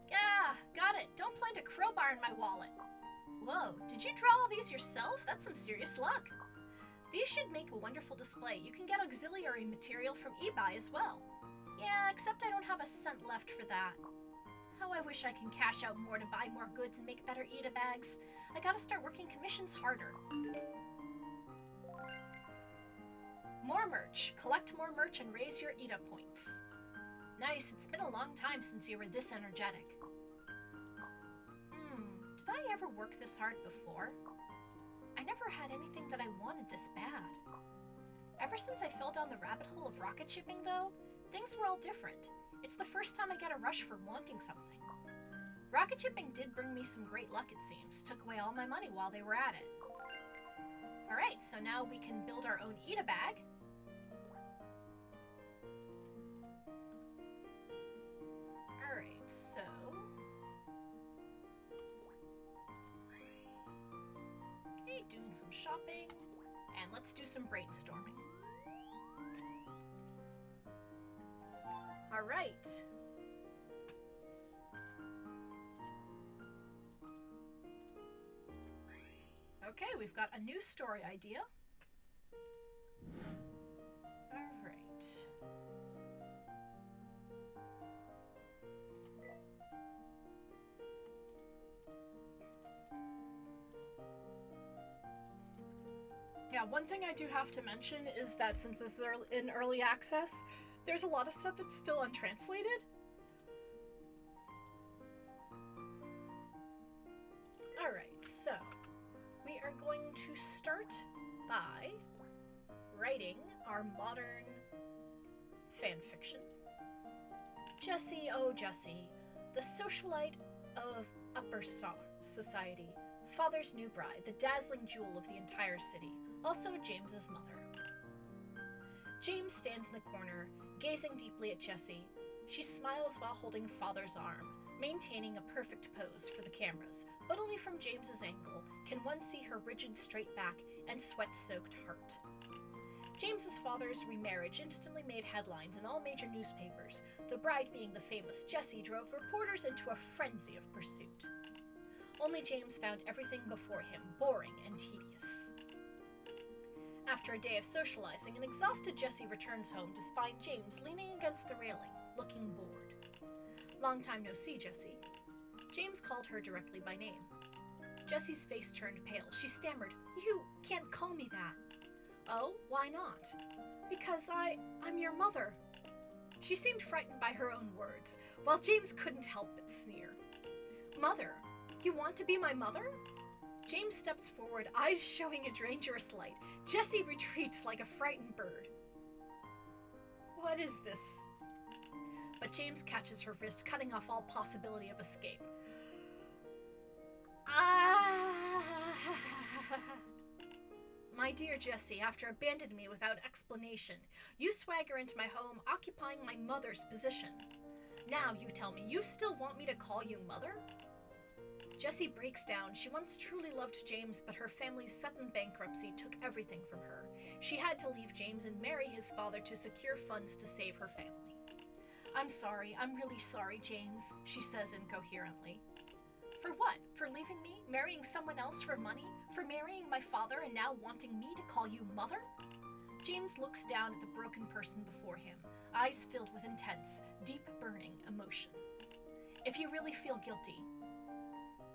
Yeah, got it. Don't plant a crowbar in my wallet. Whoa, did you draw all these yourself? That's some serious luck. These should make a wonderful display. You can get auxiliary material from eBay as well. Yeah, except I don't have a cent left for that. How I wish I can cash out more to buy more goods and make better Eat-A-Bags. I gotta start working commissions harder. More merch. Collect more merch and raise your Eat-A points. Nice, it's been a long time since you were this energetic. Did I ever work this hard before? I never had anything that I wanted this bad. Ever since I fell down the rabbit hole of rocket shipping, though, things were all different. It's the first time I get a rush for wanting something. Rocket shipping did bring me some great luck, it seems. Took away all my money while they were at it. Alright, so now we can build our own Eat-A-Bag. Alright, so... okay, doing some shopping. And let's do some brainstorming. All right. Okay, we've got a new story idea. All right. Yeah, one thing I do have to mention is that since this is in early access, there's a lot of stuff that's still untranslated. Alright, so we are going to start by writing our modern fanfiction. Jessie, oh Jessie, the socialite of upper society, father's new bride, the dazzling jewel of the entire city, also James's mother. James stands in the corner, gazing deeply at Jessie. She smiles while holding father's arm, maintaining a perfect pose for the cameras, but only from James's angle can one see her rigid straight back and sweat-soaked heart. James's father's remarriage instantly made headlines in all major newspapers. The bride being the famous Jessie drove reporters into a frenzy of pursuit. Only James found everything before him boring and tedious. After a day of socializing, an exhausted Jessie returns home to find James leaning against the railing, looking bored. Long time no see, Jessie. James called her directly by name. Jessie's face turned pale. She stammered, "You can't call me that." "Oh, why not?" "Because I'm your mother." She seemed frightened by her own words, while James couldn't help but sneer. "Mother? You want to be my mother?" James steps forward, eyes showing a dangerous light. Jessie retreats like a frightened bird. "What is this?" But James catches her wrist, cutting off all possibility of escape. "My dear Jessie, after abandoning me without explanation, you swagger into my home, occupying my mother's position. Now you tell me, you still want me to call you mother?" Jessie breaks down. She once truly loved James, but her family's sudden bankruptcy took everything from her. She had to leave James and marry his father to secure funds to save her family. "I'm sorry, I'm really sorry, James," she says incoherently. "For what? For leaving me? Marrying someone else for money? For marrying my father and now wanting me to call you mother?" James looks down at the broken person before him, eyes filled with intense, deep burning emotion. "If you really feel guilty,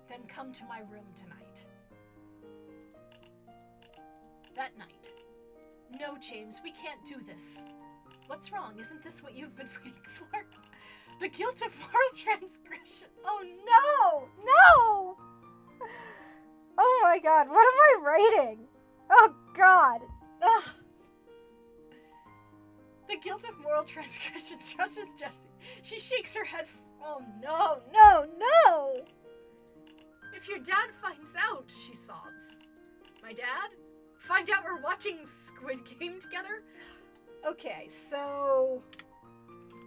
then come to my room tonight." That night. "No, James, we can't do this." "What's wrong? Isn't this what you've been waiting for?" "The guilt of moral transgression." "Oh no! No! Oh my god, what am I writing? Oh god. Ugh. The guilt of moral transgression crushes Jessie. She shakes her head. Oh no, no, no! "If your dad finds out," she sobs. "My dad? Find out we're watching Squid Game together?" Okay, so...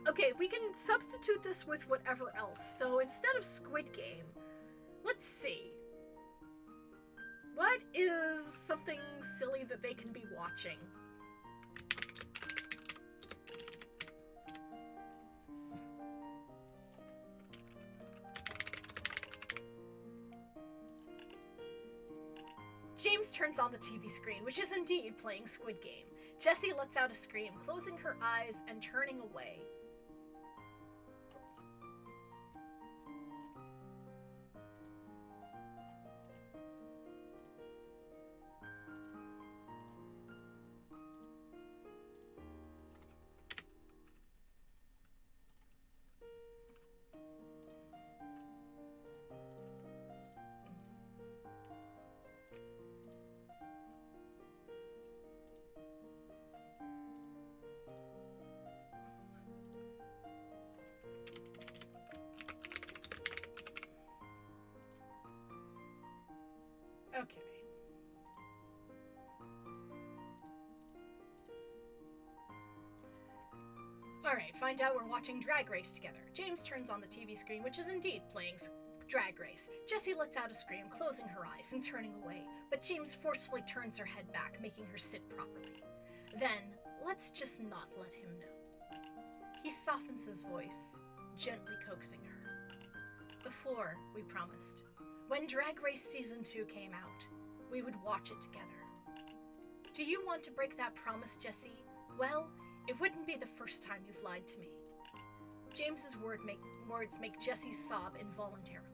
Okay, we can substitute this with whatever else. So instead of Squid Game, let's see. What is something silly that they can be watching? James turns on the TV screen, which is indeed playing Squid Game. Jessie lets out a scream, closing her eyes and turning away. Okay. Alright, find out we're watching Drag Race together. James turns on the TV screen, which is indeed playing Drag Race. Jessie lets out a scream, closing her eyes and turning away, but James forcefully turns her head back, making her sit properly. Then, let's just not let him know. He softens his voice, gently coaxing her. Before, we promised, when Drag Race Season 2 came out, we would watch it together. Do you want to break that promise, Jessie? Well, it wouldn't be the first time you've lied to me. James's words make Jessie sob involuntarily.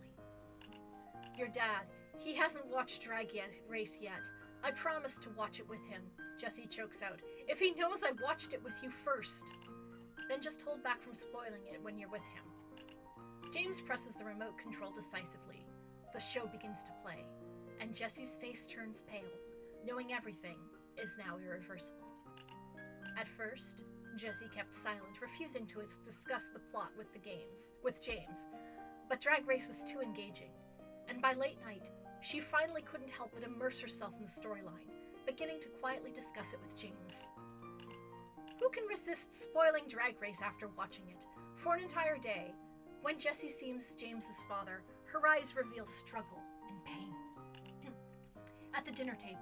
Your dad, he hasn't watched Drag Race yet. I promised to watch it with him, Jessie chokes out. If he knows I watched it with you first. Then just hold back from spoiling it when you're with him. James presses the remote control decisively. The show begins to play, and Jessie's face turns pale, knowing everything is now irreversible. At first, Jessie kept silent, refusing to discuss the plot with James. But Drag Race was too engaging, and by late night, she finally couldn't help but immerse herself in the storyline, beginning to quietly discuss it with James. Who can resist spoiling Drag Race after watching it? For an entire day, when Jessie sees James's father, her eyes reveal struggle and pain. At the dinner table,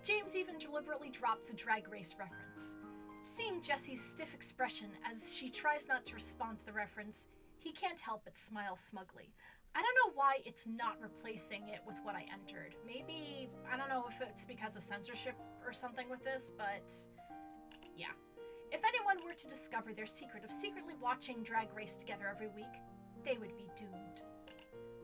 James even deliberately drops a Drag Race reference. Seeing Jessie's stiff expression as she tries not to respond to the reference, he can't help but smile smugly. I don't know why it's not replacing it with what I entered. Maybe, I don't know if it's because of censorship or something with this, but yeah. If anyone were to discover their secret of secretly watching Drag Race together every week, they would be doomed.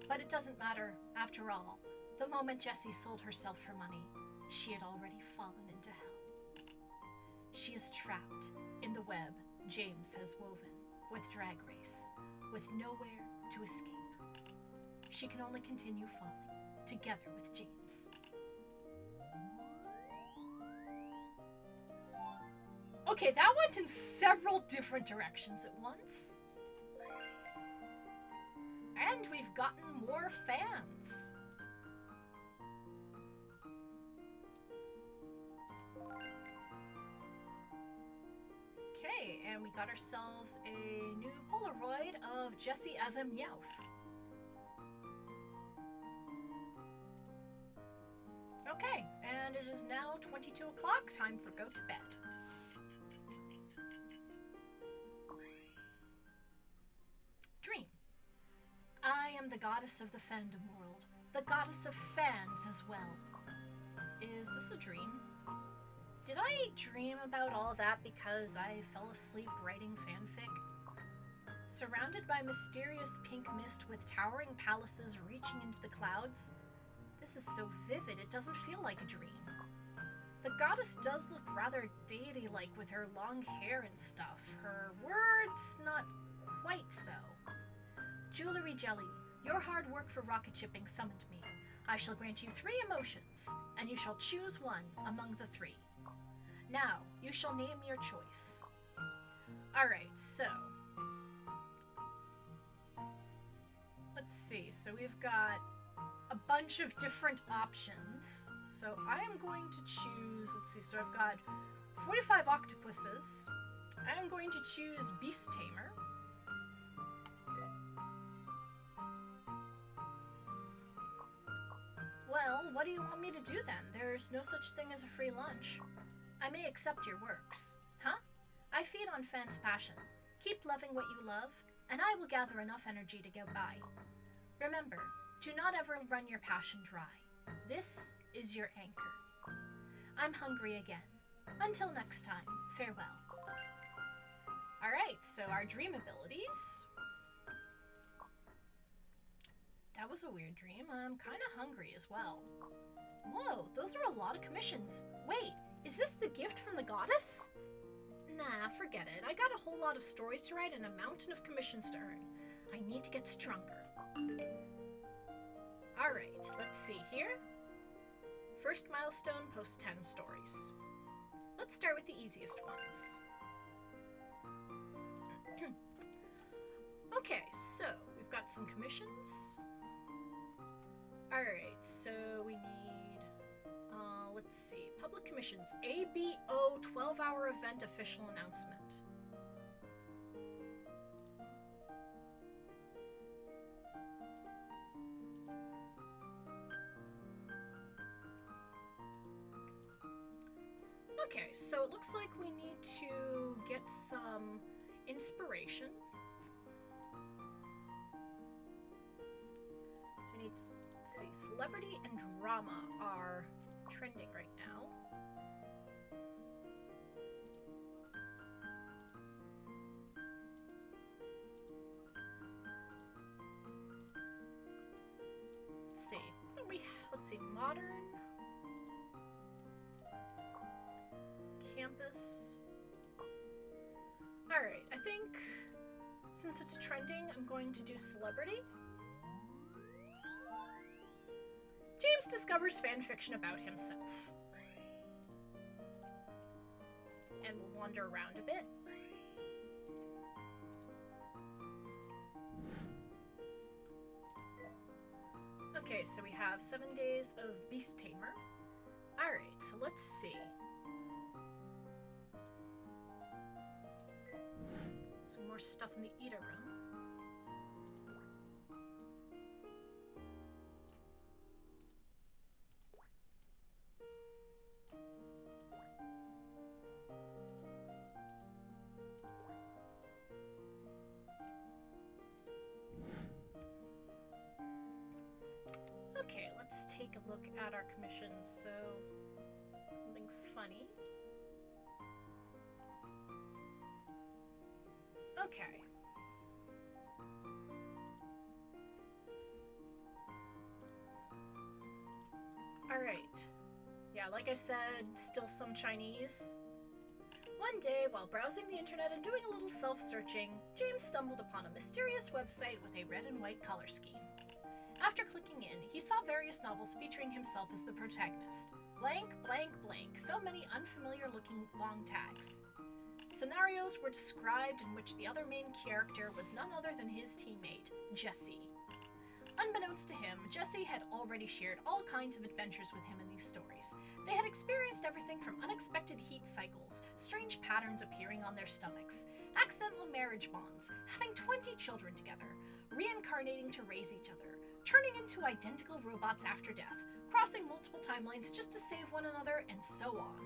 But it doesn't matter, after all. The moment Jessie sold herself for money, she had already fallen into hell. She is trapped in the web James has woven with Drag Race, with nowhere to escape. She can only continue falling, together with James. Okay, that went in several different directions at once. And we've gotten more fans. Okay, and we got ourselves a new Polaroid of Jessie as a Meowth. Okay, and it is now 22 o'clock, time for go to bed. Dream. I am the goddess of the fandom world, the goddess of fans as well. Is this a dream? Did I dream about all that because I fell asleep writing fanfic? Surrounded by mysterious pink mist with towering palaces reaching into the clouds, this is so vivid it doesn't feel like a dream. The goddess does look rather deity-like with her long hair and stuff. Her words, not quite so. Jewelry Jelly, your hard work for rocket shipping summoned me. I shall grant you 3 emotions, and you shall choose one among the 3. Now, you shall name your choice. Alright, so. Let's see, so we've got a bunch of different options. So I am going to choose, let's see, so I've got 45 octopuses. I am going to choose Beast Tamer. Well, what do you want me to do then? There's no such thing as a free lunch. I may accept your works. Huh? I feed on fans' passion. Keep loving what you love, and I will gather enough energy to get by. Remember, do not ever run your passion dry. This is your anchor. I'm hungry again. Until next time, farewell. Alright, so our dream abilities. That was a weird dream. I'm kind of hungry as well. Whoa, those are a lot of commissions. Wait, is this the gift from the goddess? Nah, forget it. I got a whole lot of stories to write and a mountain of commissions to earn. I need to get stronger. Alright, let's see here. First milestone, post 10 stories. Let's start with the easiest ones. Okay, so we've got some commissions. Alright, so we need, let's see, public commissions. ABO 12-hour event official announcement. Okay, so it looks like we need to get some inspiration. So we need, let's see, celebrity and drama are trending right now. Let's see. Let's see, modern, campus. All right, I think since it's trending, I'm going to do celebrity. James discovers fan fiction about himself. And we'll wander around a bit. Okay, so we have 7 days of Beast Tamer. Alright, so let's see. Some more stuff in the Ida room. Okay, let's take a look at our commissions. So, something funny. Okay. Alright. Yeah, like I said, still some Chinese. One day, while browsing the internet and doing a little self-searching, James stumbled upon a mysterious website with a red and white color scheme. After clicking in, he saw various novels featuring himself as the protagonist. Blank, blank, blank, so many unfamiliar-looking long tags. Scenarios were described in which the other main character was none other than his teammate, Jesse. Unbeknownst to him, Jesse had already shared all kinds of adventures with him in these stories. They had experienced everything from unexpected heat cycles, strange patterns appearing on their stomachs, accidental marriage bonds, having 20 children together, reincarnating to raise each other, turning into identical robots after death, crossing multiple timelines just to save one another, and so on.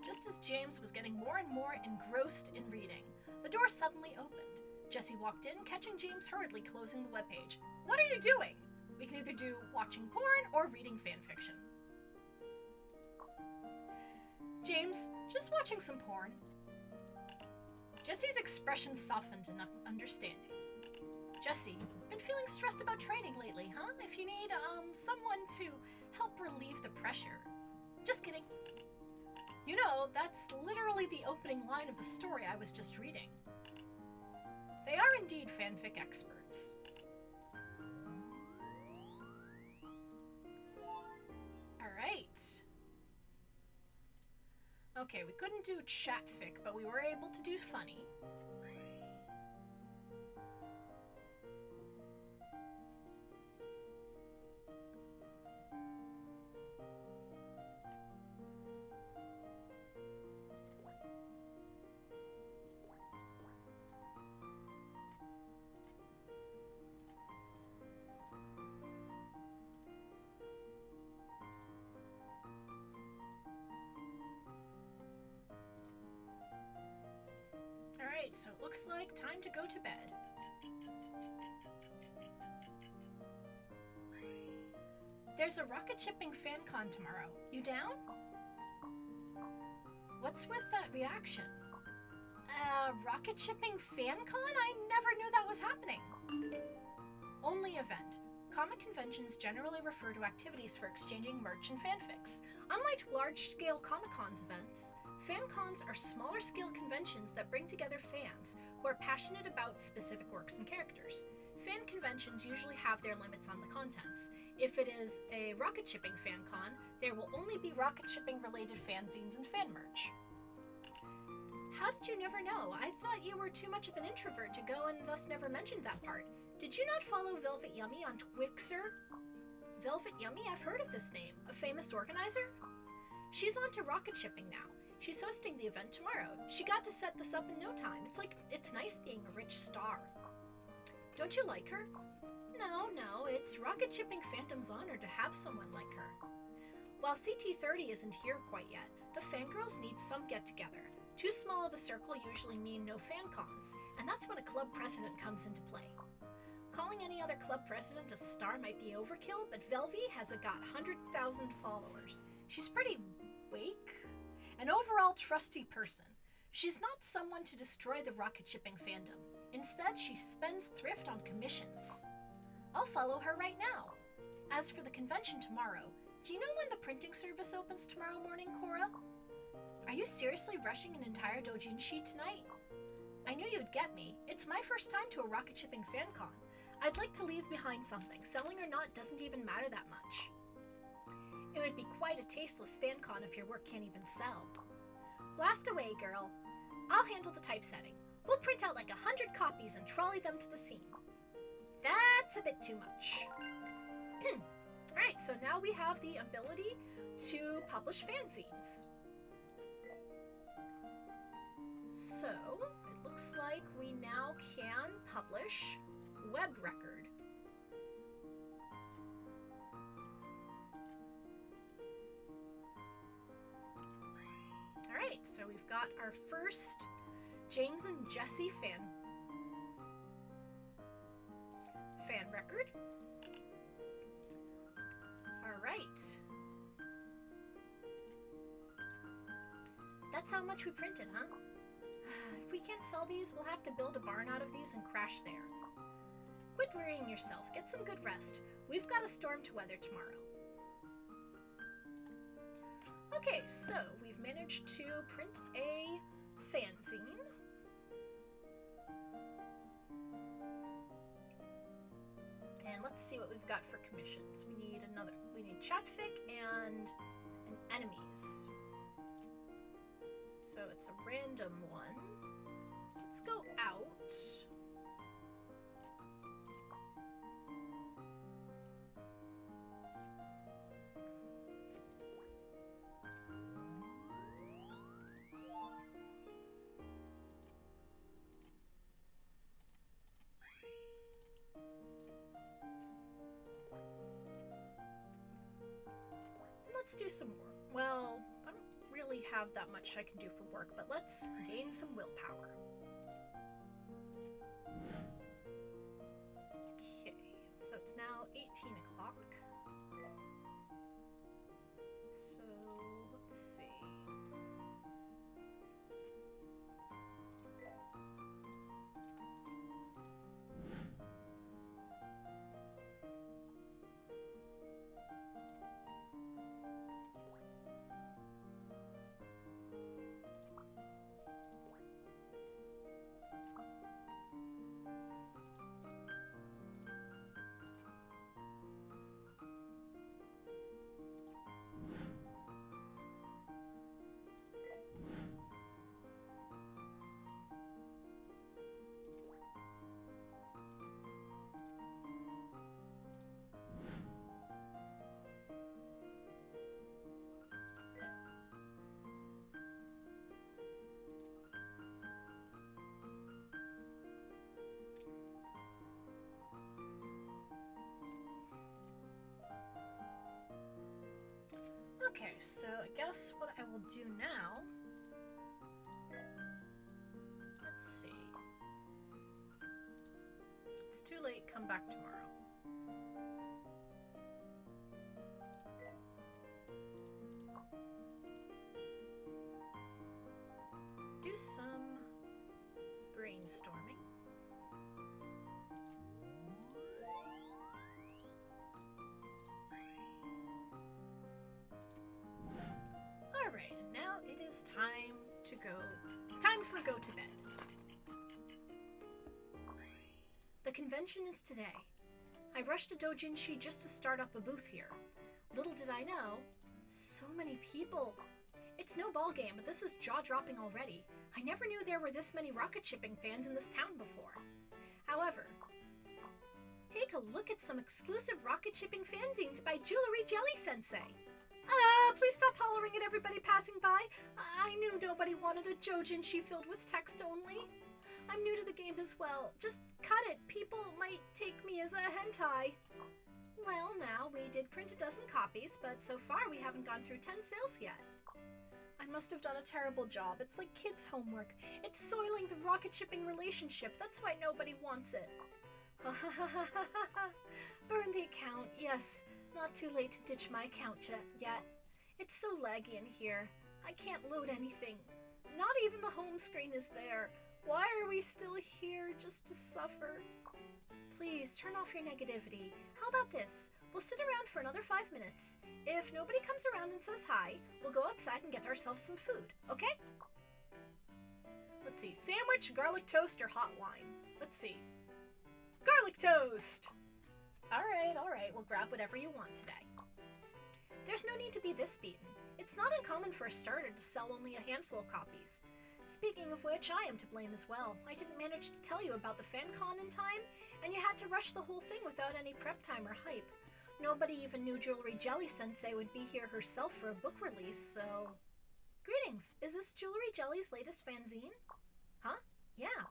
Just as James was getting more and more engrossed in reading, the door suddenly opened. Jesse walked in, catching James hurriedly closing the webpage. What are you doing? We can either do watching porn or reading fanfiction. James, just watching some porn. Jesse's expression softened in understanding. Jesse, been feeling stressed about training lately, huh? If you need, someone to help relieve the pressure. Just kidding. You know, that's literally the opening line of the story I was just reading. They are indeed fanfic experts. Alright. Okay, we couldn't do chatfic, but we were able to do funny. Alright, so it looks like time to go to bed. There's a rocket shipping fan con tomorrow. You down? What's with that reaction? Rocket shipping fan con? I never knew that was happening. Only event. Comic conventions generally refer to activities for exchanging merch and fanfics. Unlike large-scale Comic-Cons events, fan-cons are smaller-scale conventions that bring together fans who are passionate about specific works and characters. Fan conventions usually have their limits on the contents. If it is a rocket shipping fan con, there will only be rocket shipping related fanzines and fan merch. How did you never know? I thought you were too much of an introvert to go and thus never mentioned that part. Did you not follow Velvet Yummy on Twixer? Velvet Yummy? I've heard of this name. A famous organizer? She's on to rocket shipping now. She's hosting the event tomorrow. She got to set this up in no time. It's nice being a rich star. Don't you like her? No, it's rocket shipping Phantom's honor to have someone like her. While CT30 isn't here quite yet, the fangirls need some get-together. Too small of a circle usually mean no fan cons, and that's when a club president comes into play. Calling any other club president a star might be overkill, but Velvy has got 100,000 followers. She's pretty wake, an overall trusty person. She's not someone to destroy the rocket shipping fandom. Instead, she spends thrift on commissions. I'll follow her right now. As for the convention tomorrow, do you know when the printing service opens tomorrow morning, Cora? Are you seriously rushing an entire doujinshi tonight? I knew you'd get me. It's my first time to a rocket shipping fan con. I'd like to leave behind something. Selling or not doesn't even matter that much. It would be quite a tasteless fan con if your work can't even sell. Blast away, girl. I'll handle the typesetting. We'll print out like 100 copies and trolley them to the scene. That's a bit too much. Alright, so now we have the ability to publish fanzines. So, it looks like we now can publish web record. Alright, so we've got our first James and Jesse fan record. Alright. That's how much we printed, huh? If we can't sell these, we'll have to build a barn out of these and crash there. Quit worrying yourself. Get some good rest. We've got a storm to weather tomorrow. Okay, so we've managed to print a fanzine. And let's see what we've got for commissions. We need chatfic and an enemies. So it's a random one. Let's go out. Let's do some more. Well, I don't really have that much I can do for work, but let's gain some willpower. Okay, so it's now 18 o'clock. So, let's see. Okay, so I guess what I will do now, let's see. It's too late, come back tomorrow. Do some brainstorming. Alright, and now it is time for go to bed. The convention is today. I rushed to Doujinshi just to start up a booth here. Little did I know, so many people. It's no ball game, but this is jaw-dropping already. I never knew there were this many rocket shipping fans in this town before. However, take a look at some exclusive rocket shipping fanzines by Jewelry Jelly Sensei. Please stop hollering at everybody passing by. I knew nobody wanted a doujinshi filled with text only. I'm new to the game as well. Just cut it. People might take me as a hentai. Well, now, we did print a dozen copies, but so far we haven't gone through 10 sales yet. I must have done a terrible job. It's like kids' homework. It's soiling the rocket shipping relationship. That's why nobody wants it. Ha ha ha ha ha ha. Burn the account. Yes, not too late to ditch my account yet. It's so laggy in here. I can't load anything. Not even the home screen is there. Why are we still here just to suffer? Please turn off your negativity. How about this? We'll sit around for another 5 minutes. If nobody comes around and says hi, we'll go outside and get ourselves some food, okay? Let's see, sandwich, garlic toast, or hot wine? Let's see. Garlic toast! Alright, we'll grab whatever you want today. There's no need to be this beaten. It's not uncommon for a starter to sell only a handful of copies. Speaking of which, I am to blame as well. I didn't manage to tell you about the FanCon in time, and you had to rush the whole thing without any prep time or hype. Nobody even knew Jewelry Jelly Sensei would be here herself for a book release, so... Greetings, is this Jewelry Jelly's latest fanzine? Huh? Yeah.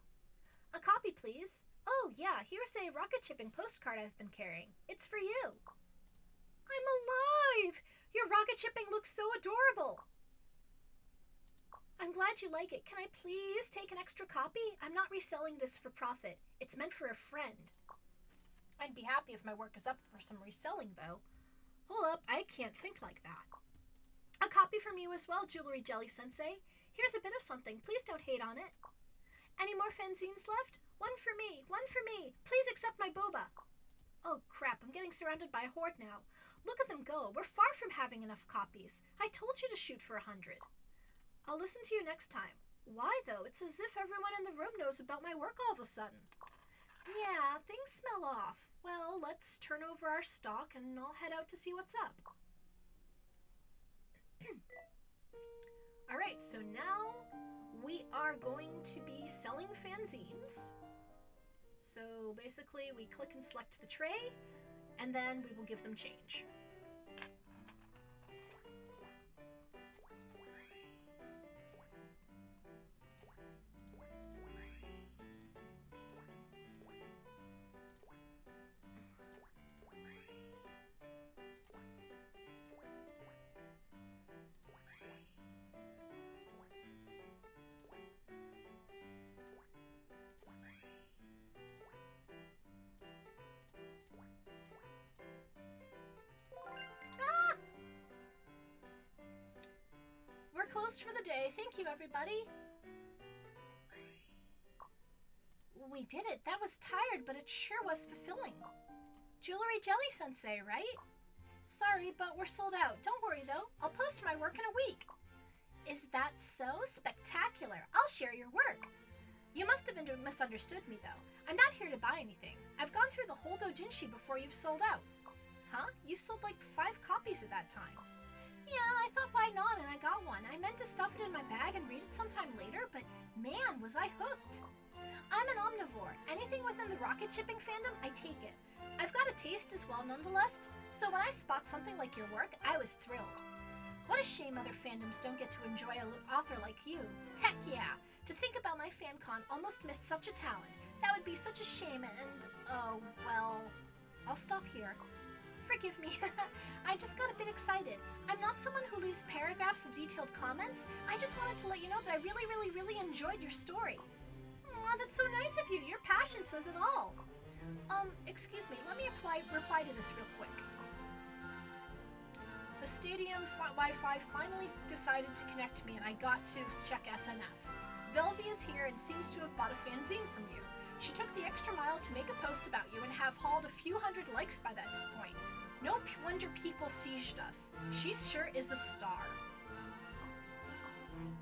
A copy, please. Oh, yeah, here's a rocket shipping postcard I've been carrying. It's for you. I'm alive! Your rocket shipping looks so adorable! I'm glad you like it. Can I please take an extra copy? I'm not reselling this for profit. It's meant for a friend. I'd be happy if my work is up for some reselling, though. Hold up, I can't think like that. A copy from you as well, Jewelry Jelly Sensei. Here's a bit of something. Please don't hate on it. Any more fanzines left? One for me. Please accept my boba. Oh, crap, I'm getting surrounded by a horde now. Look at them go. We're far from having enough copies. I told you to shoot for 100. I'll listen to you next time. Why, though? It's as if everyone in the room knows about my work all of a sudden. Yeah, things smell off. Well, let's turn over our stock and I'll head out to see what's up. Alright, so now we are going to be selling fanzines. So basically we click and select the tray, and then we will give them change. We're closed for the day. Thank you, everybody. We did it. That was tired, but it sure was fulfilling. Jewelry Jelly Sensei, right? Sorry, but we're sold out. Don't worry, though. I'll post my work in a week. Is that so spectacular? I'll share your work. You must have misunderstood me, though. I'm not here to buy anything. I've gone through the whole doujinshi before you've sold out. Huh? You sold like 5 copies at that time. Yeah, I thought why not, and I got one. I meant to stuff it in my bag and read it sometime later, but man, was I hooked. I'm an omnivore. Anything within the rocket shipping fandom, I take it. I've got a taste as well nonetheless, so when I spot something like your work, I was thrilled. What a shame other fandoms don't get to enjoy an author like you. Heck yeah! To think about my FanCon almost missed such a talent. That would be such a shame and, oh, well, I'll stop here. Forgive me, I just got a bit excited. I'm not someone who leaves paragraphs of detailed comments. I just wanted to let you know that I really enjoyed your story. Aw, that's so nice of you. Your passion says it all. Excuse me, let me reply to this real quick. The stadium Wi-Fi finally decided to connect me and I got to check SNS. Velvy is here and seems to have bought a fanzine from you. She took the extra mile to make a post about you and have hauled a few hundred likes by this point. No wonder people sieged us. She sure is a star.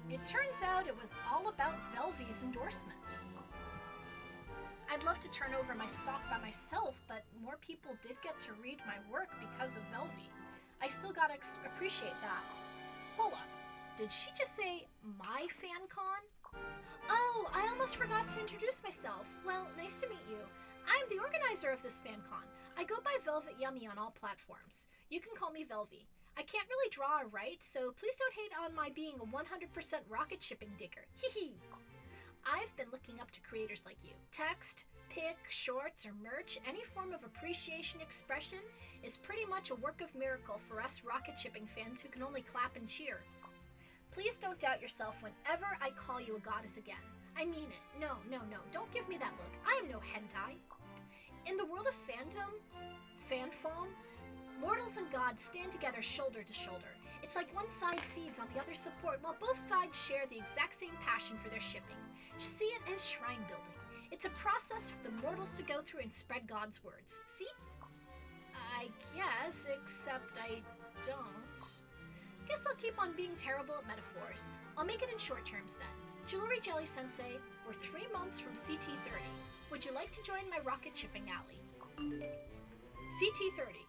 It turns out it was all about Velvy's endorsement. I'd love to turn over my stock by myself, but more people did get to read my work because of Velvy. I still gotta appreciate that. Hold up, did she just say my FanCon? Oh, I almost forgot to introduce myself. Well, nice to meet you. I'm the organizer of this FanCon. I go by Velvet Yummy on all platforms. You can call me Velvy. I can't really draw or write, so please don't hate on my being a 100% rocket shipping digger. Hee. I've been looking up to creators like you. Text, pic, shorts, or merch, any form of appreciation expression is pretty much a work of miracle for us rocket shipping fans who can only clap and cheer. Please don't doubt yourself whenever I call you a goddess again. I mean it. No, don't give me that look. I am no hentai. In the world of fanfom, mortals and gods stand together shoulder to shoulder. It's like one side feeds on the other's support while both sides share the exact same passion for their shipping. See it as shrine building. It's a process for the mortals to go through and spread God's words. See? I guess, except I don't. Guess I'll keep on being terrible at metaphors. I'll make it in short terms then. Jewelry Jelly Sensei, we're 3 months from CT30. Would you like to join my rocket shipping alley? CT30,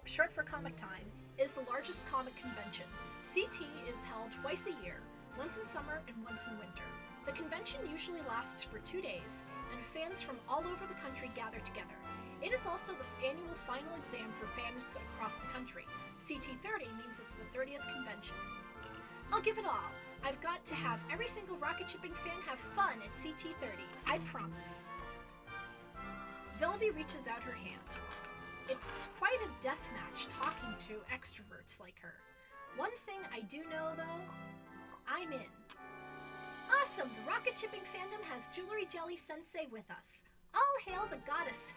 short for Comic Time, is the largest comic convention. CT is held twice a year, once in summer and once in winter. The convention usually lasts for 2 days, and fans from all over the country gather together. It is also the annual final exam for fans across the country. CT30 means it's the 30th convention. I'll give it all. I've got to have every single rocket shipping fan have fun at CT30. I promise. Velvy reaches out her hand. It's quite a death match talking to extroverts like her. One thing I do know, though, I'm in. Awesome! The rocket shipping fandom has Jewelry Jelly Sensei with us. All hail the goddess!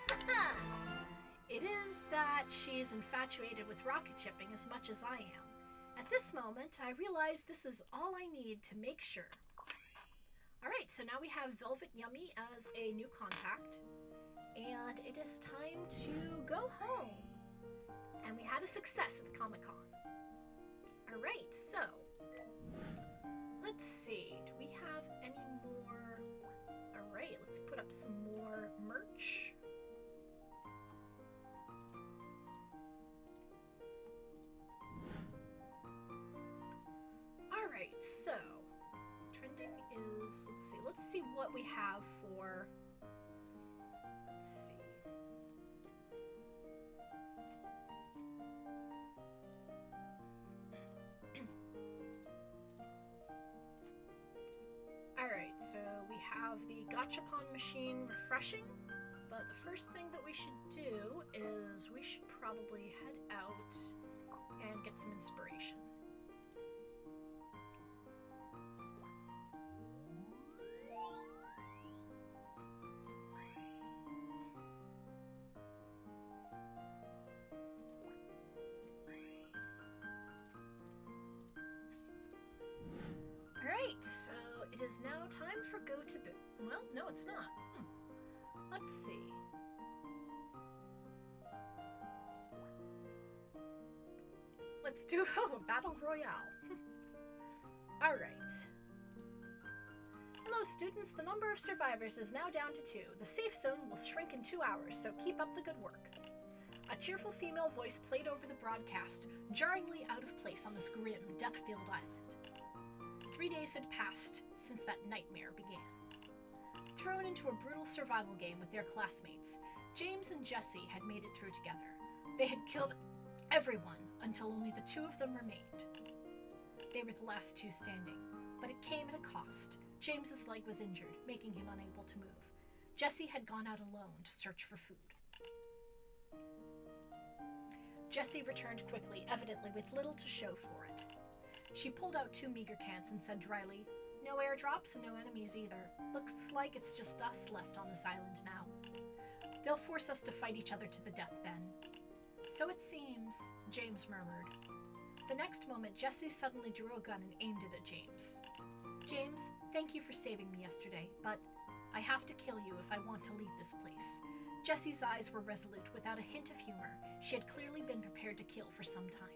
It is that she's infatuated with rocket shipping as much as I am. At this moment, I realize this is all I need to make sure. Alright, so now we have Velvet Yummy as a new contact. And it is time to go home. And we had a success at the Comic-Con. Alright, so let's see. Do we have any more? Alright, let's put up some more merch. Alright, so trending is, let's see what we have for, let's see. Alright, so we have the Gachapon machine refreshing, but the first thing that we should do is we should probably head out and get some inspiration. Alright, so it is now time for go to bed. Well, no, it's not. Let's see. Let's do a battle royale. Alright. Hello, students. The number of survivors is now down to 2. The safe zone will shrink in 2 hours, so keep up the good work. A cheerful female voice played over the broadcast, jarringly out of place on this grim, death-filled island. 3 days had passed since that nightmare began. Thrown into a brutal survival game with their classmates, James and Jesse had made it through together. They had killed everyone until only the 2 of them remained. They were the last 2 standing, but it came at a cost. James's leg was injured, making him unable to move. Jesse had gone out alone to search for food. Jessie returned quickly, evidently with little to show for it. She pulled out 2 meager cans and said dryly, "No airdrops and no enemies either. Looks like it's just us left on this island now. They'll force us to fight each other to the death then." "So it seems," James murmured. The next moment, Jessie suddenly drew a gun and aimed it at James. "James, thank you for saving me yesterday, but I have to kill you if I want to leave this place." Jessie's eyes were resolute, without a hint of humor. She had clearly been prepared to kill for some time.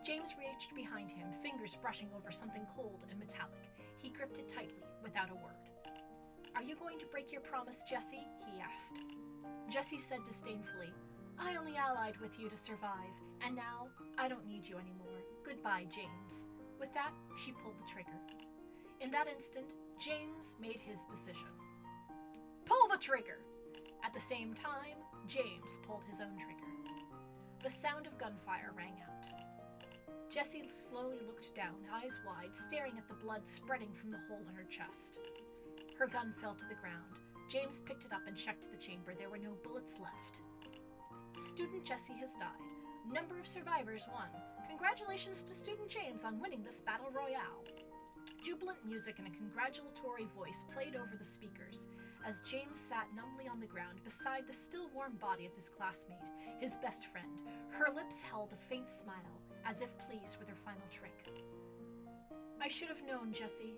James reached behind him, fingers brushing over something cold and metallic. He gripped it tightly, without a word. "Are you going to break your promise, Jessie?" he asked. Jessie said disdainfully, "I only allied with you to survive, and now I don't need you anymore. Goodbye, James." With that, she pulled the trigger. In that instant, James made his decision. "Pull the trigger!" At the same time, James pulled his own trigger. The sound of gunfire rang out. Jessie slowly looked down, eyes wide, staring at the blood spreading from the hole in her chest. Her gun fell to the ground. James picked it up and checked the chamber. There were no bullets left. "Student Jessie has died. Number of survivors 1. Congratulations to Student James on winning this battle royale. Jubilant music and a congratulatory voice played over the speakers as James sat numbly on the ground beside the still warm body of his classmate, his best friend. Her lips held a faint smile, as if pleased with her final trick. I should have known, Jessie.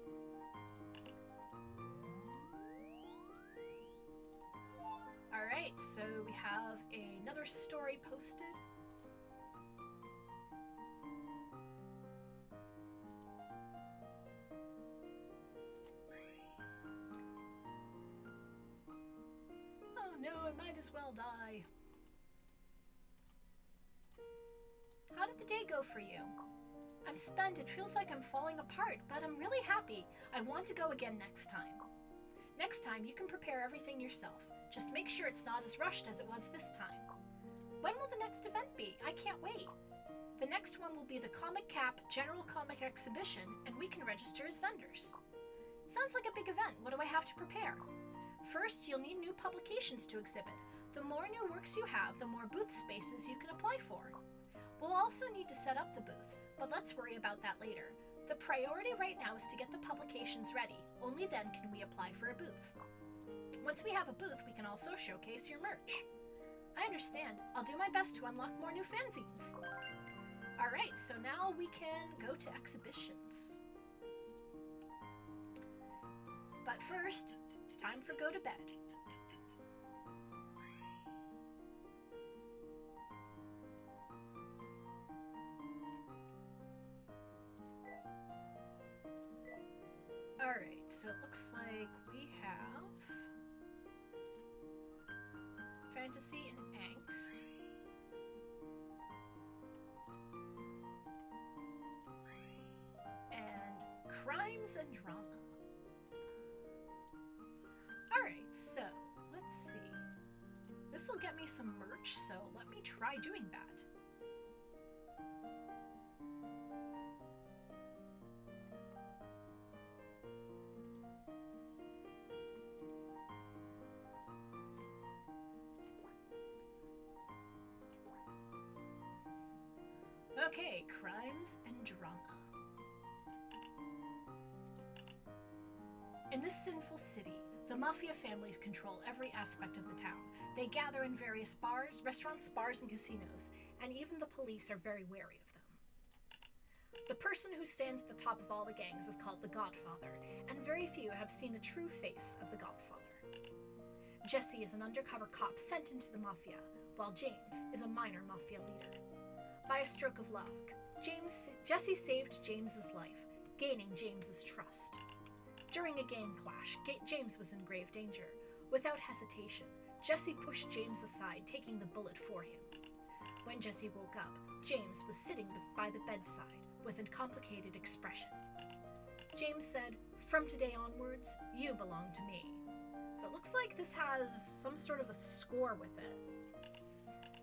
Alright, so we have another story posted. Oh no, I might as well die. How did the day go for you? I'm spent. It feels like I'm falling apart, but I'm really happy. I want to go again next time. Next time, you can prepare everything yourself. Just make sure it's not as rushed as it was this time. When will the next event be? I can't wait. The next one will be the Comic Cap General Comic Exhibition, and we can register as vendors. Sounds like a big event. What do I have to prepare? First, you'll need new publications to exhibit. The more new works you have, the more booth spaces you can apply for. We'll also need to set up the booth, but let's worry about that later. The priority right now is to get the publications ready. Only then can we apply for a booth. Once we have a booth, we can also showcase your merch. I understand. I'll do my best to unlock more new fanzines. Alright, so now we can go to exhibitions. But first, time for go to bed. Alright, so it looks like we have fantasy and angst. And crimes and drama. Alright, so let's see. This will get me some merch, so let me try doing that. Okay, crimes and drama. In this sinful city, the mafia families control every aspect of the town. They gather in various bars, restaurants, bars, and casinos, and even the police are very wary of them. The person who stands at the top of all the gangs is called the Godfather, and very few have seen the true face of the Godfather. Jesse is an undercover cop sent into the mafia, while James is a minor mafia leader. By a stroke of luck, Jesse saved James's life, gaining James's trust. During a gang clash, James was in grave danger. Without hesitation, Jesse pushed James aside, taking the bullet for him. When Jesse woke up, James was sitting by the bedside with a complicated expression. James said, "From today onwards, you belong to me." So it looks like this has some sort of a score with it.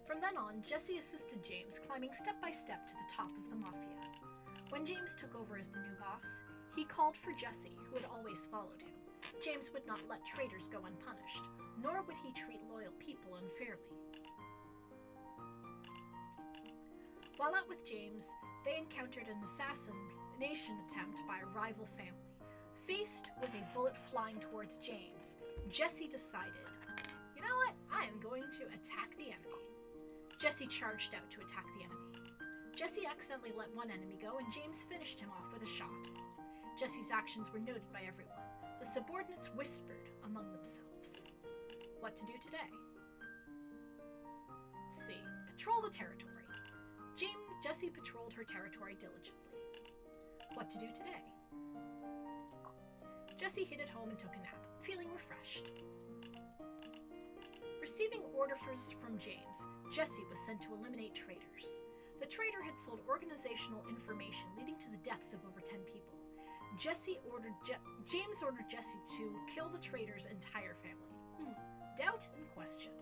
From then on, Jesse assisted James, climbing step by step to the top of the mafia. When James took over as the new boss, he called for Jesse, who had always followed him. James would not let traitors go unpunished, nor would he treat loyal people unfairly. While out with James, they encountered an assassination attempt by a rival family. Faced with a bullet flying towards James, Jesse decided, you know what, I am going to attack the enemy. Jesse charged out to attack the enemy. Jesse accidentally let one enemy go, and James finished him off with a shot. Jesse's actions were noted by everyone. The subordinates whispered among themselves. What to do today? Let's see. Patrol the territory. Jesse patrolled her territory diligently. What to do today? Jesse hid at home and took a nap, feeling refreshed. Receiving orders from James, Jesse was sent to eliminate traitors. The traitor had sold organizational information leading to the deaths of over 10 people. James ordered Jesse to kill the traitor's entire family. Doubt and question.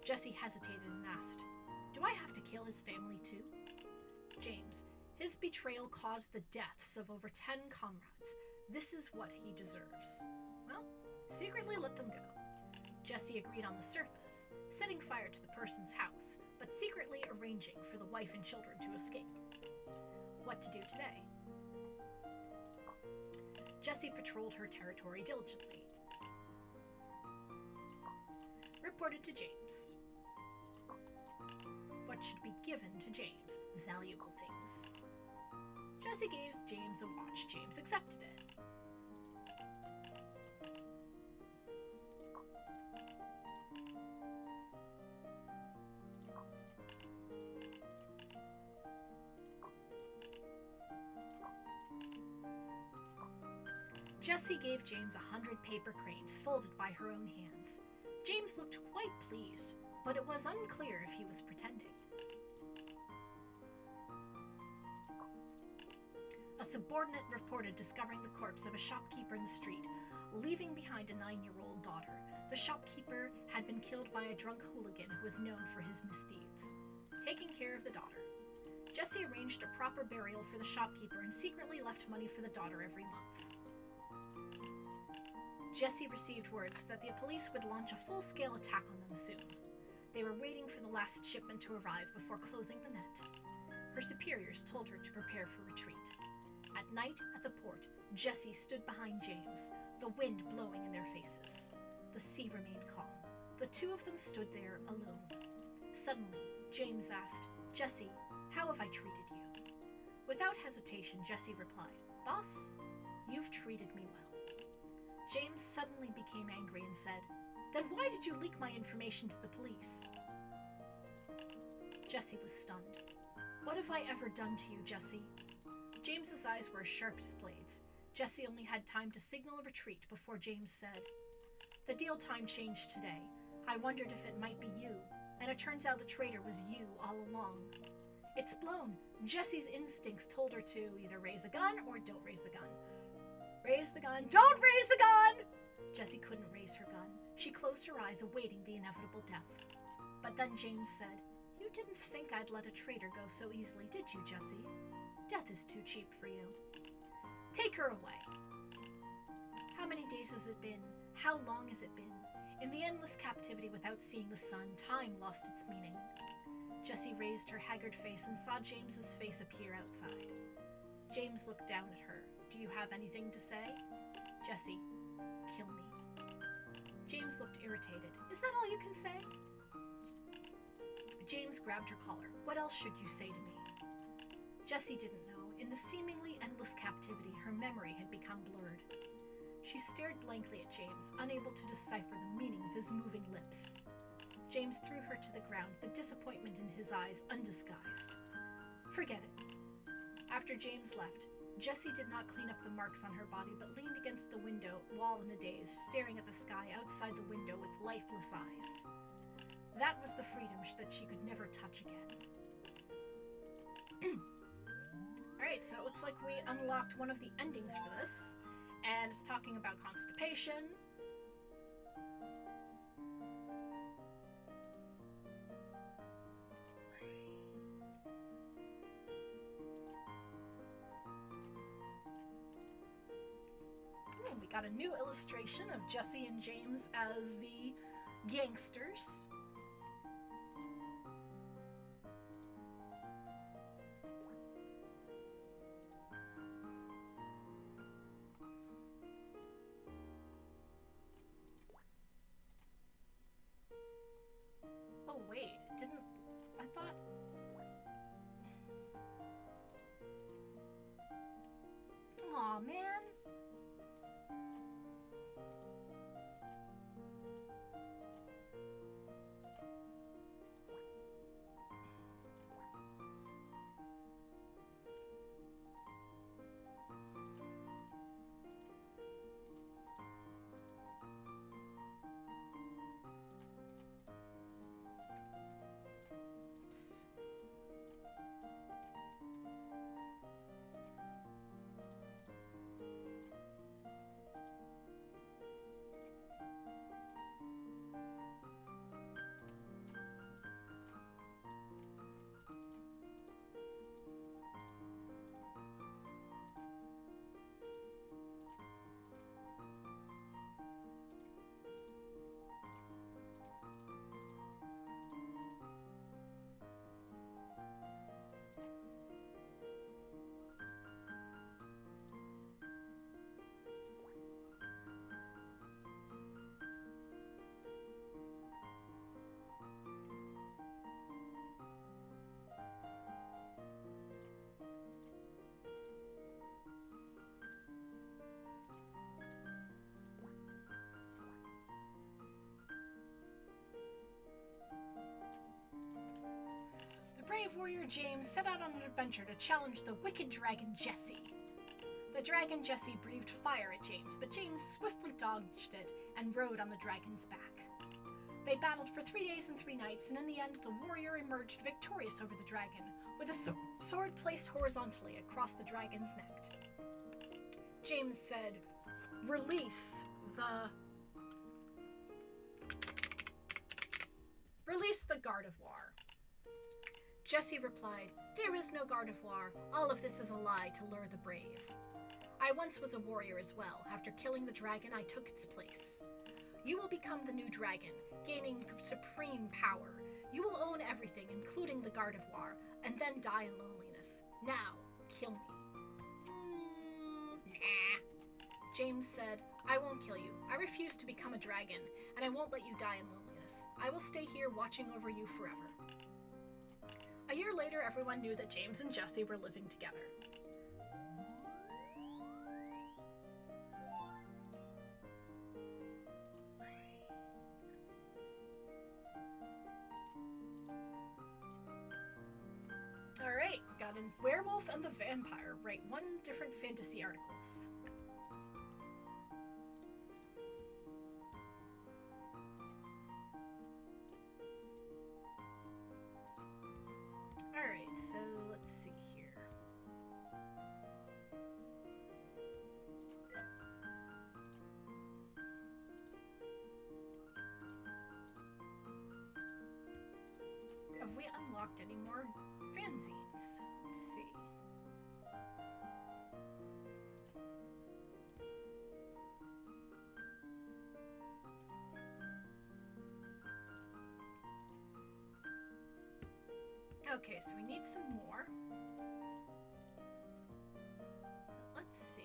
Jesse hesitated and asked, "Do I have to kill his family too?" James, his betrayal caused the deaths of over 10 comrades. This is what he deserves. Well, secretly let them go. Jesse agreed on the surface, setting fire to the person's house, but secretly arranging for the wife and children to escape. what to do today. Jessie patrolled her territory diligently. Reported to James. What should be given to James? Valuable things. Jessie gave James a watch. James accepted it. Jessie gave James 100 paper cranes folded by her own hands. James looked quite pleased, but it was unclear if he was pretending. A subordinate reported discovering the corpse of a shopkeeper in the street, leaving behind a 9-year-old daughter. The shopkeeper had been killed by a drunk hooligan who was known for his misdeeds. Taking care of the daughter, Jessie arranged a proper burial for the shopkeeper and secretly left money for the daughter every month. Jessie received word that the police would launch a full-scale attack on them soon. They were waiting for the last shipment to arrive before closing the net. Her superiors told her to prepare for retreat. At night, at the port, Jessie stood behind James, the wind blowing in their faces. The sea remained calm. The two of them stood there alone. Suddenly, James asked, "Jessie, how have I treated you?" Without hesitation, Jessie replied, "Boss, you've treated me well." James suddenly became angry and said, "Then why did you leak my information to the police?" Jessie was stunned. "What have I ever done to you, Jessie?" James's eyes were as sharp as blades. Jessie only had time to signal a retreat before James said, "The deal time changed today. I wondered if it might be you, and it turns out the traitor was you all along." It's blown. Jessie's instincts told her to either raise a gun or don't raise the gun. Raise the gun. Don't raise the gun! Jessie couldn't raise her gun. She closed her eyes, awaiting the inevitable death. But then James said, "You didn't think I'd let a traitor go so easily, did you, Jessie? Death is too cheap for you. Take her away." How many days has it been? How long has it been? In the endless captivity without seeing the sun, time lost its meaning. Jessie raised her haggard face and saw James's face appear outside. James looked down at her. "Do you have anything to say?" "Jessie, kill me." James looked irritated. "Is that all you can say?" James grabbed her collar. "What else should you say to me?" Jessie didn't know. In the seemingly endless captivity, her memory had become blurred. She stared blankly at James, unable to decipher the meaning of his moving lips. James threw her to the ground, the disappointment in his eyes undisguised. "Forget it." After James left, Jessie did not clean up the marks on her body, but leaned against the window wall in a daze, staring at the sky outside the window with lifeless eyes. That was the freedom that she could never touch again. Alright, so it looks like we unlocked one of the endings for this, and it's talking about constipation. We got a new illustration of Jessie and James as the gangsters. Oh wait, it didn't... I thought... Aw, man. Oops. brave warrior James set out on an adventure to challenge the wicked dragon Jesse. The dragon Jesse breathed fire at James, but James swiftly dodged it and rode on the dragon's back. They battled for 3 days and 3 nights, and in the end, the warrior emerged victorious over the dragon, with a sword placed horizontally across the dragon's neck. James said, Release the Gardevoir. Jesse replied, There is no Gardevoir. All of this is a lie to lure the brave. I once was a warrior as well. After killing the dragon, I took its place. You will become the new dragon, gaining supreme power. You will own everything, including the Gardevoir, and then die in loneliness. Now, kill me. Nah. James said, I won't kill you. I refuse to become a dragon, and I won't let you die in loneliness. I will stay here watching over you forever. A year later, everyone knew that James and Jesse were living together. Alright, got in Werewolf and the Vampire. Write 1 different fantasy articles. Alright, so let's see here. Have we unlocked any more fanzines? Let's see. Okay, so we need some more. Let's see.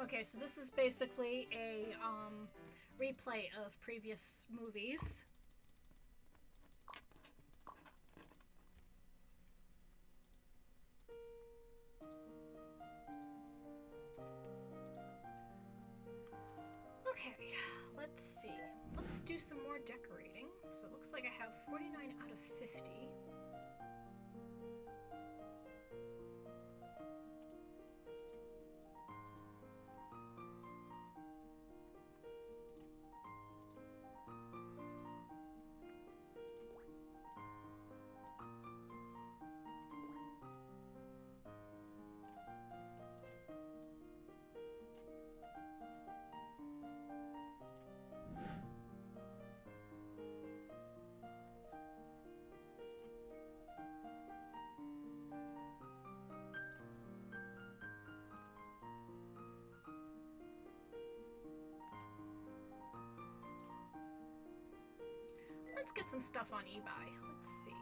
Okay, so this is basically a replay of previous movies. Okay, let's see. Let's do some more decorating. So it looks like I have 49 out of 50. get some stuff on eBay. Let's see.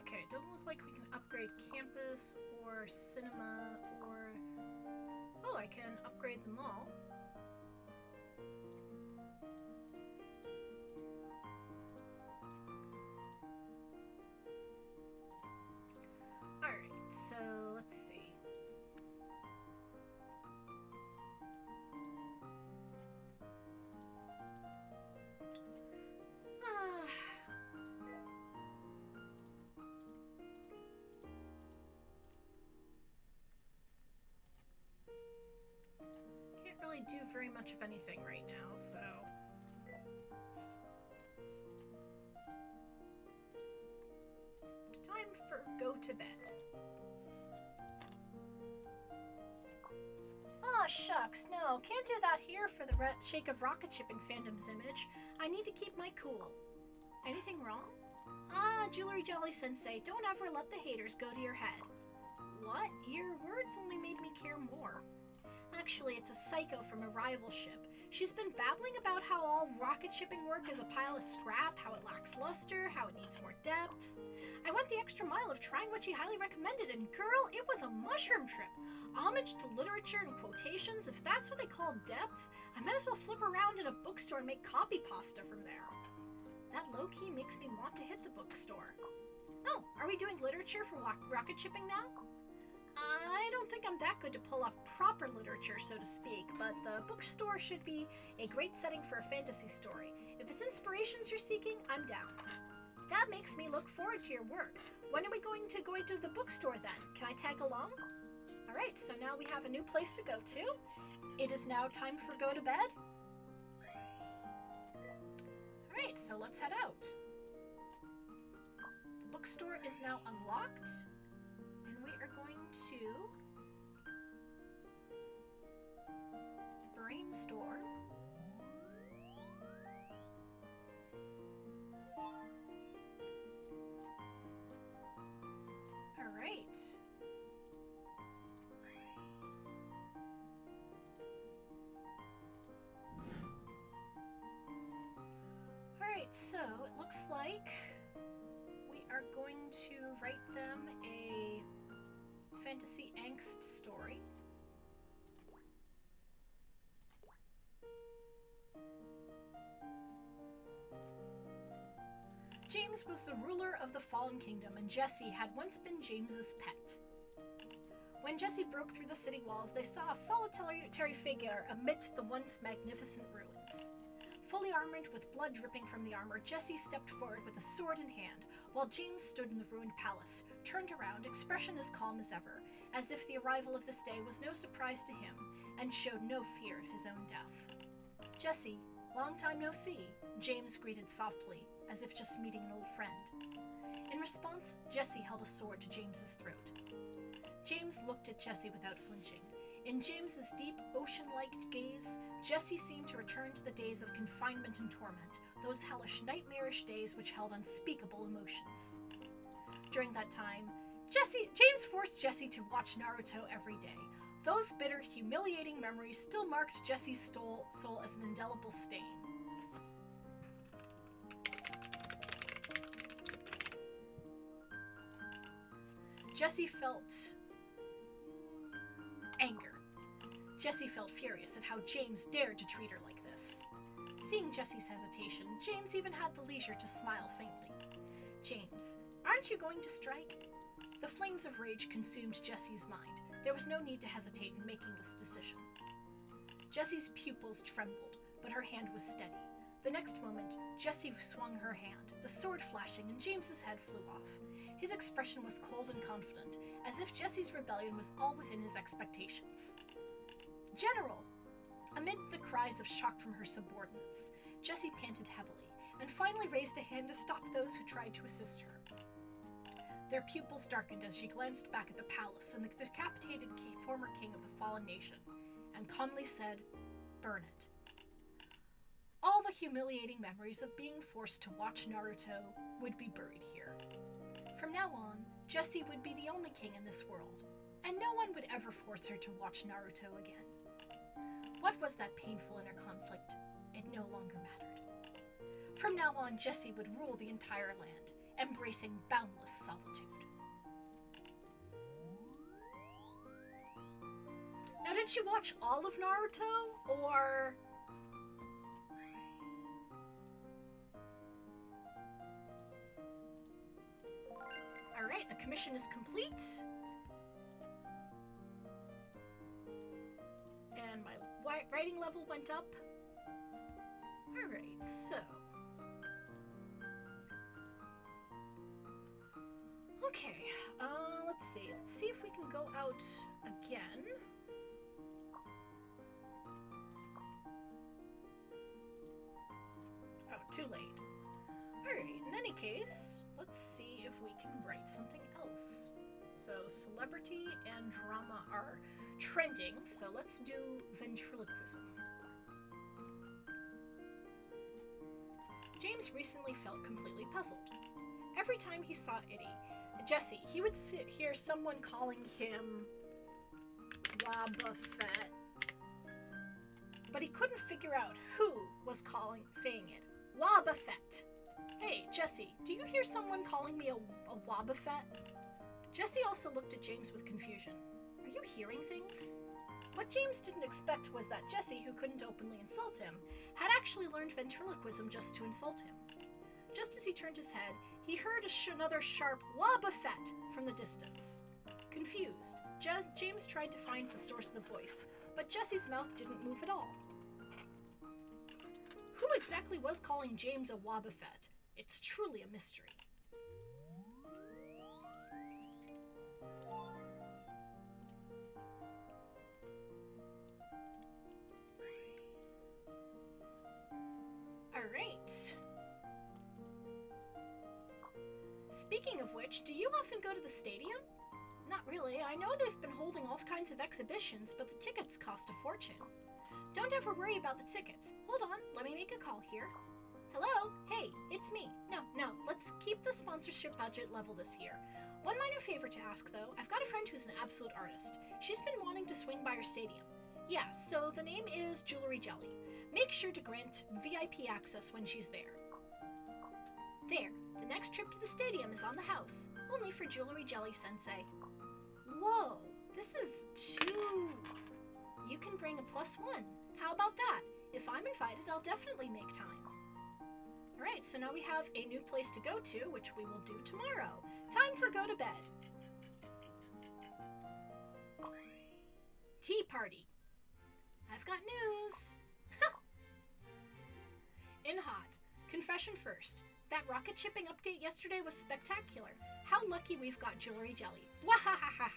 Okay, it doesn't look like we can upgrade campus or cinema or... Oh, I can upgrade them all. Alright, so let's see. Really do very much of anything right now, so time for go to bed. Aw, shucks, no, can't do that here for the Shake of Rocket Shipping fandom's image. I need to keep my cool. Anything wrong? Ah, Jewelry Jolly Sensei, don't ever let the haters go to your head. What? Your words only made me care more. Actually, it's a psycho from a rival ship. She's been babbling about how all rocket shipping work is a pile of scrap, how it lacks luster, how it needs more depth. I went the extra mile of trying what she highly recommended, and girl, it was a mushroom trip. Homage to literature and quotations, if that's what they call depth, I might as well flip around in a bookstore and make copy pasta from there. That low-key makes me want to hit the bookstore. Oh, are we doing literature for rocket shipping now? I don't think I'm that good to pull off proper literature, so to speak, but the bookstore should be a great setting for a fantasy story. If it's inspirations you're seeking, I'm down. That makes me look forward to your work. When are we going to the bookstore then? Can I tag along? Alright, so now we have a new place to go to. It is now time for go to bed. Alright, so let's head out. The bookstore is now unlocked. We are going to brainstorm. All right. All right, so it looks like we are going to write them a fantasy angst story. James was the ruler of the Fallen Kingdom, and Jesse had once been James's pet. When Jesse broke through the city walls, they saw a solitary figure amidst the once magnificent ruins. Fully armored with blood dripping from the armor, Jesse stepped forward with a sword in hand, while James stood in the ruined palace, turned around, expression as calm as ever, as if the arrival of this day was no surprise to him, and showed no fear of his own death. Jesse, long time no see, James greeted softly, as if just meeting an old friend. In response, Jesse held a sword to James's throat. James looked at Jesse without flinching. In James's deep, ocean-like gaze, Jesse seemed to return to the days of confinement and torment, those hellish, nightmarish days which held unspeakable emotions. During that time, James forced Jesse to watch Naruto every day. Those bitter, humiliating memories still marked Jesse's soul as an indelible stain. Jesse felt anger. Jesse felt furious at how James dared to treat her like this. Seeing Jesse's hesitation, James even had the leisure to smile faintly. James, aren't you going to strike? The flames of rage consumed Jesse's mind. There was no need to hesitate in making this decision. Jesse's pupils trembled, but her hand was steady. The next moment, Jessie swung her hand, the sword flashing, and James's head flew off. His expression was cold and confident, as if Jesse's rebellion was all within his expectations. General! Amid the cries of shock from her subordinates, Jessie panted heavily, and finally raised a hand to stop those who tried to assist her. Their pupils darkened as she glanced back at the palace and the decapitated former king of the fallen nation, and calmly said, "Burn it." All the humiliating memories of being forced to watch Naruto would be buried here. From now on, Jessie would be the only king in this world, and no one would ever force her to watch Naruto again. What was that painful inner conflict? It no longer mattered. From now on, Jessie would rule the entire land, embracing boundless solitude. Now, did you watch all of Naruto, or... Alright, the commission is complete. And my writing level went up. Alright, so... Okay, let's see. Let's see if we can go out again. Oh, too late. Alright, in any case, let's see if we can write something else. So, celebrity and drama are trending, so let's do ventriloquism. James recently felt completely puzzled. Every time he saw Jessie, he would hear someone calling him Wabafet, but he couldn't figure out who was saying it. Wabafet. Hey, Jessie, do you hear someone calling me a Wabafet? Jessie also looked at James with confusion. Are you hearing things? What James didn't expect was that Jessie, who couldn't openly insult him, had actually learned ventriloquism just to insult him. Just as he turned his head, he heard another sharp Wabafet from the distance. Confused, James tried to find the source of the voice, but Jessie's mouth didn't move at all. Who exactly was calling James a Wabafet? It's truly a mystery. Alright. Speaking of which, do you often go to the stadium? Not really. I know they've been holding all kinds of exhibitions, but the tickets cost a fortune. Don't ever worry about the tickets. Hold on, let me make a call here. Hello? Hey, it's me. No, let's keep the sponsorship budget level this year. One minor favor to ask, though. I've got a friend who's an absolute artist. She's been wanting to swing by your stadium. Yeah, so the name is Jewelry Jelly. Make sure to grant VIP access when she's there. There, the next trip to the stadium is on the house, only for Jewelry Jelly Sensei. Whoa, this is too... You can bring a +1. How about that? If I'm invited, I'll definitely make time. Alright, so now we have a new place to go to, which we will do tomorrow. Time for go to bed. Tea party. I've got news. In hot. Confession first. That rocket shipping update yesterday was spectacular. How lucky we've got Jewelry Jelly. Wahahaha.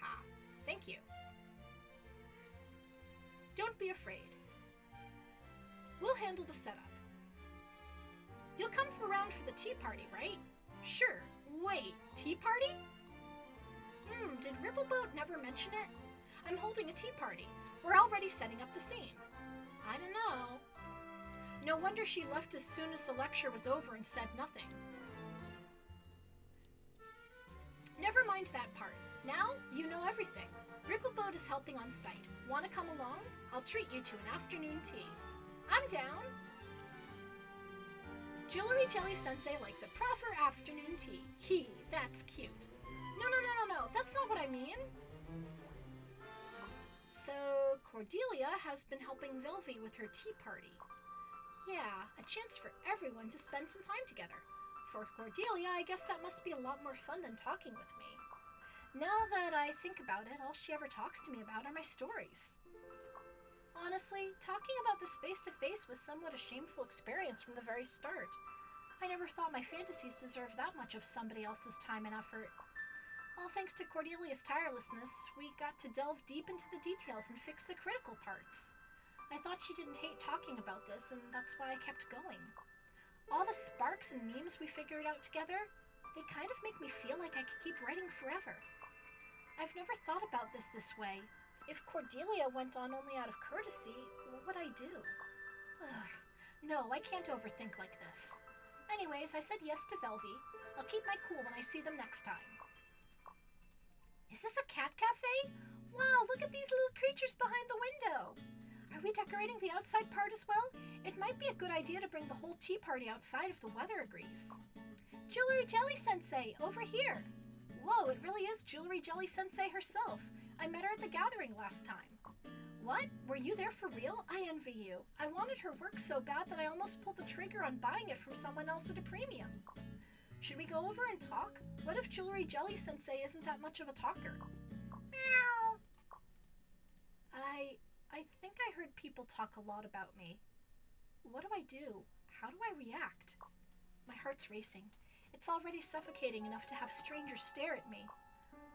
Thank you. Don't be afraid. We'll handle the setup. You'll come around for the tea party, right? Sure. Wait, tea party? Did Ribbleboat never mention it? I'm holding a tea party. We're already setting up the scene. I don't know. No wonder she left as soon as the lecture was over and said nothing. Never mind that part. Now, you know everything. Ribbleboat is helping on site. Want to come along? I'll treat you to an afternoon tea. I'm down. Jewelry Jelly Sensei likes a proper afternoon tea. That's cute. No, that's not what I mean. So, Cordelia has been helping Velvy with her tea party. Yeah, a chance for everyone to spend some time together. For Cordelia, I guess that must be a lot more fun than talking with me. Now that I think about it, all she ever talks to me about are my stories. Honestly, talking about this face-to-face was somewhat a shameful experience from the very start. I never thought my fantasies deserved that much of somebody else's time and effort. All thanks to Cordelia's tirelessness, we got to delve deep into the details and fix the critical parts. I thought she didn't hate talking about this, and that's why I kept going. All the sparks and memes we figured out together, they kind of make me feel like I could keep writing forever. I've never thought about this way. If Cordelia went on only out of courtesy, what would I do? Ugh, no, I can't overthink like this. Anyways, I said yes to Velvy. I'll keep my cool when I see them next time. Is this a cat cafe? Wow, look at these little creatures behind the window. Are we decorating the outside part as well? It might be a good idea to bring the whole tea party outside if the weather agrees. Jewelry Jelly Sensei, over here. Whoa, it really is Jewelry Jelly Sensei herself. I met her at the gathering last time. What? Were you there for real? I envy you. I wanted her work so bad that I almost pulled the trigger on buying it from someone else at a premium. Should we go over and talk? What if Jewelry Jelly Sensei isn't that much of a talker? Meow. I think I heard people talk a lot about me. What do I do? How do I react? My heart's racing. It's already suffocating enough to have strangers stare at me.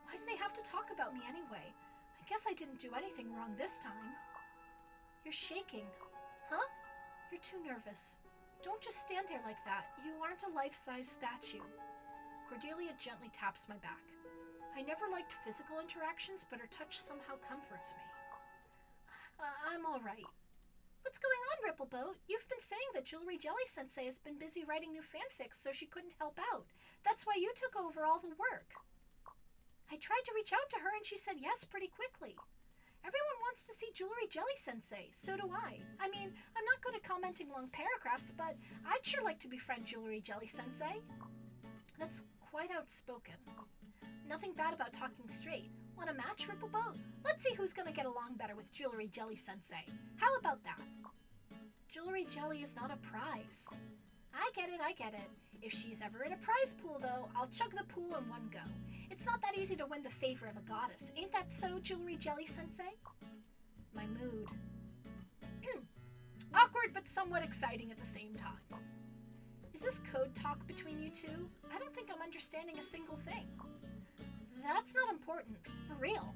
Why do they have to talk about me anyway? I guess I didn't do anything wrong this time. You're shaking. Huh? You're too nervous. Don't just stand there like that. You aren't a life-size statue. Cordelia gently taps my back. I never liked physical interactions, but her touch somehow comforts me. I'm all right. What's going on, Rippleboat? You've been saying that Jewelry Jelly Sensei has been busy writing new fanfics, so she couldn't help out. That's why you took over all the work. I tried to reach out to her and she said yes pretty quickly. Everyone wants to see Jewelry Jelly Sensei, so do I. I mean, I'm not good at commenting long paragraphs, but I'd sure like to befriend Jewelry Jelly Sensei. That's quite outspoken. Nothing bad about talking straight. Want a match, Rippleboat? Let's see who's gonna get along better with Jewelry Jelly Sensei. How about that? Jewelry Jelly is not a prize. I get it. If she's ever in a prize pool, though, I'll chug the pool in one go. It's not that easy to win the favor of a goddess. Ain't that so, Jewelry Jelly Sensei? My mood. Awkward, but somewhat exciting at the same time. Is this code talk between you two? I don't think I'm understanding a single thing. That's not important, for real.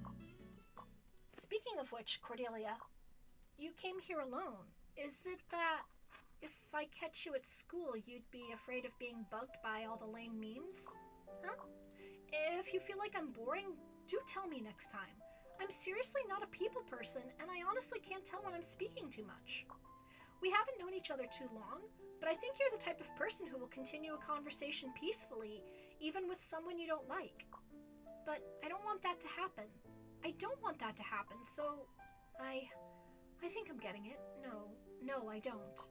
Speaking of which, Cordelia, you came here alone. Is it that if I catch you at school, you'd be afraid of being bugged by all the lame memes? Huh? If you feel like I'm boring, do tell me next time. I'm seriously not a people person, and I honestly can't tell when I'm speaking too much. We haven't known each other too long, but I think you're the type of person who will continue a conversation peacefully, even with someone you don't like. But I don't want that to happen. I don't want that to happen, so I think I'm getting it. No, I don't.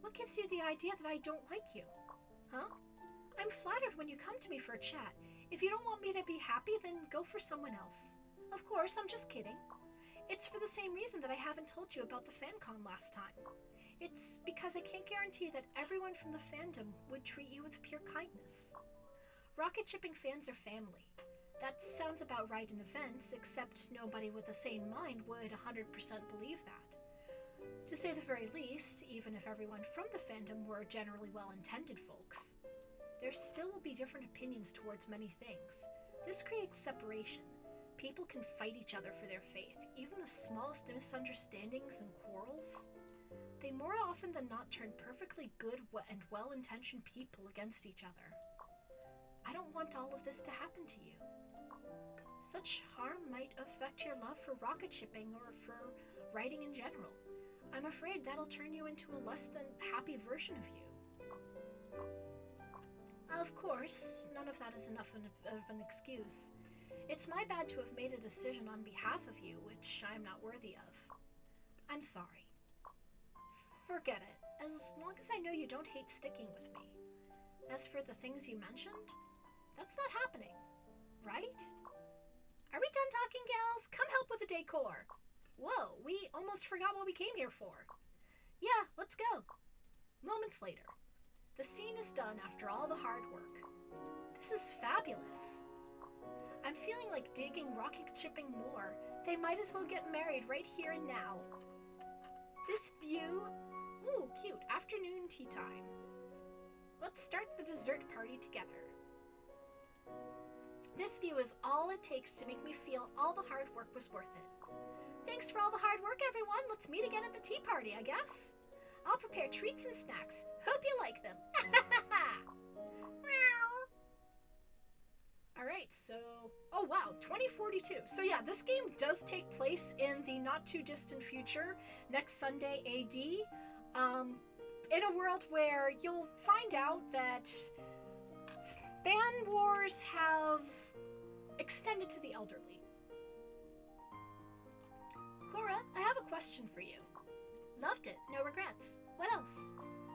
What gives you the idea that I don't like you? Huh? I'm flattered when you come to me for a chat. If you don't want me to be happy, then go for someone else. Of course, I'm just kidding. It's for the same reason that I haven't told you about the FanCon last time. It's because I can't guarantee that everyone from the fandom would treat you with pure kindness. Rocket shipping fans are family. That sounds about right in events, except nobody with a sane mind would 100% believe that. To say the very least, even if everyone from the fandom were generally well-intended folks, there still will be different opinions towards many things. This creates separation. People can fight each other for their faith, even the smallest misunderstandings and quarrels. They more often than not turn perfectly good and well-intentioned people against each other. I don't want all of this to happen to you. Such harm might affect your love for rocket shipping or for writing in general. I'm afraid that'll turn you into a less than happy version of you. Of course, none of that is enough of an excuse. It's my bad to have made a decision on behalf of you, which I'm not worthy of. I'm sorry. Forget it, as long as I know you don't hate sticking with me. As for the things you mentioned, that's not happening, right? Are we done talking, gals? Come help with the decor. Whoa, we almost forgot what we came here for. Yeah, let's go. Moments later. The scene is done after all the hard work. This is fabulous. I'm feeling like digging rocket shipping more. They might as well get married right here and now. This view... Ooh, cute. Afternoon tea time. Let's start the dessert party together. This view is all it takes to make me feel all the hard work was worth it. Thanks for all the hard work, everyone. Let's meet again at the tea party, I guess. I'll prepare treats and snacks. Hope you like them. Alright, so... Oh wow, 2042. So yeah, this game does take place in the not too distant future, next Sunday AD, in a world where you'll find out that fan wars have extended to the elderly. Cora, I have a question for you. Loved it, no regrets. What else?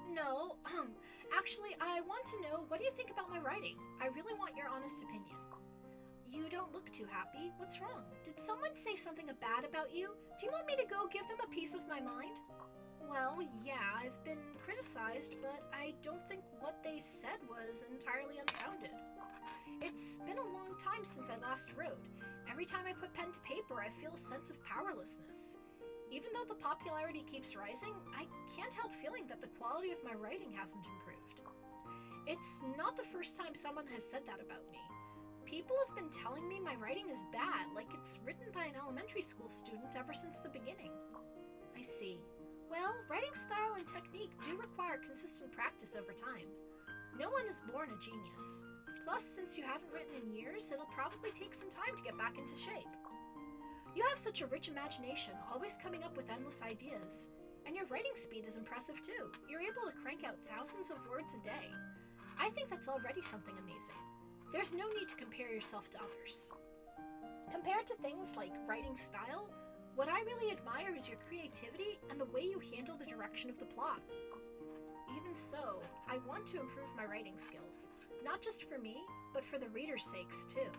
No, actually, I want to know, what do you think about my writing? I really want your honest opinion. You don't look too happy. What's wrong? Did someone say something bad about you? Do you want me to go give them a piece of my mind? Well, yeah, I've been criticized, but I don't think what they said was entirely unfounded. It's been a long time since I last wrote. Every time I put pen to paper, I feel a sense of powerlessness. Even though the popularity keeps rising, I can't help feeling that the quality of my writing hasn't improved. It's not the first time someone has said that about me. People have been telling me my writing is bad, like it's written by an elementary school student ever since the beginning. I see. Well, writing style and technique do require consistent practice over time. No one is born a genius. Plus, since you haven't written in years, it'll probably take some time to get back into shape. You have such a rich imagination, always coming up with endless ideas. And your writing speed is impressive too. You're able to crank out thousands of words a day. I think that's already something amazing. There's no need to compare yourself to others. Compared to things like writing style, what I really admire is your creativity and the way you handle the direction of the plot. Even so, I want to improve my writing skills, not just for me, but for the readers' sakes too.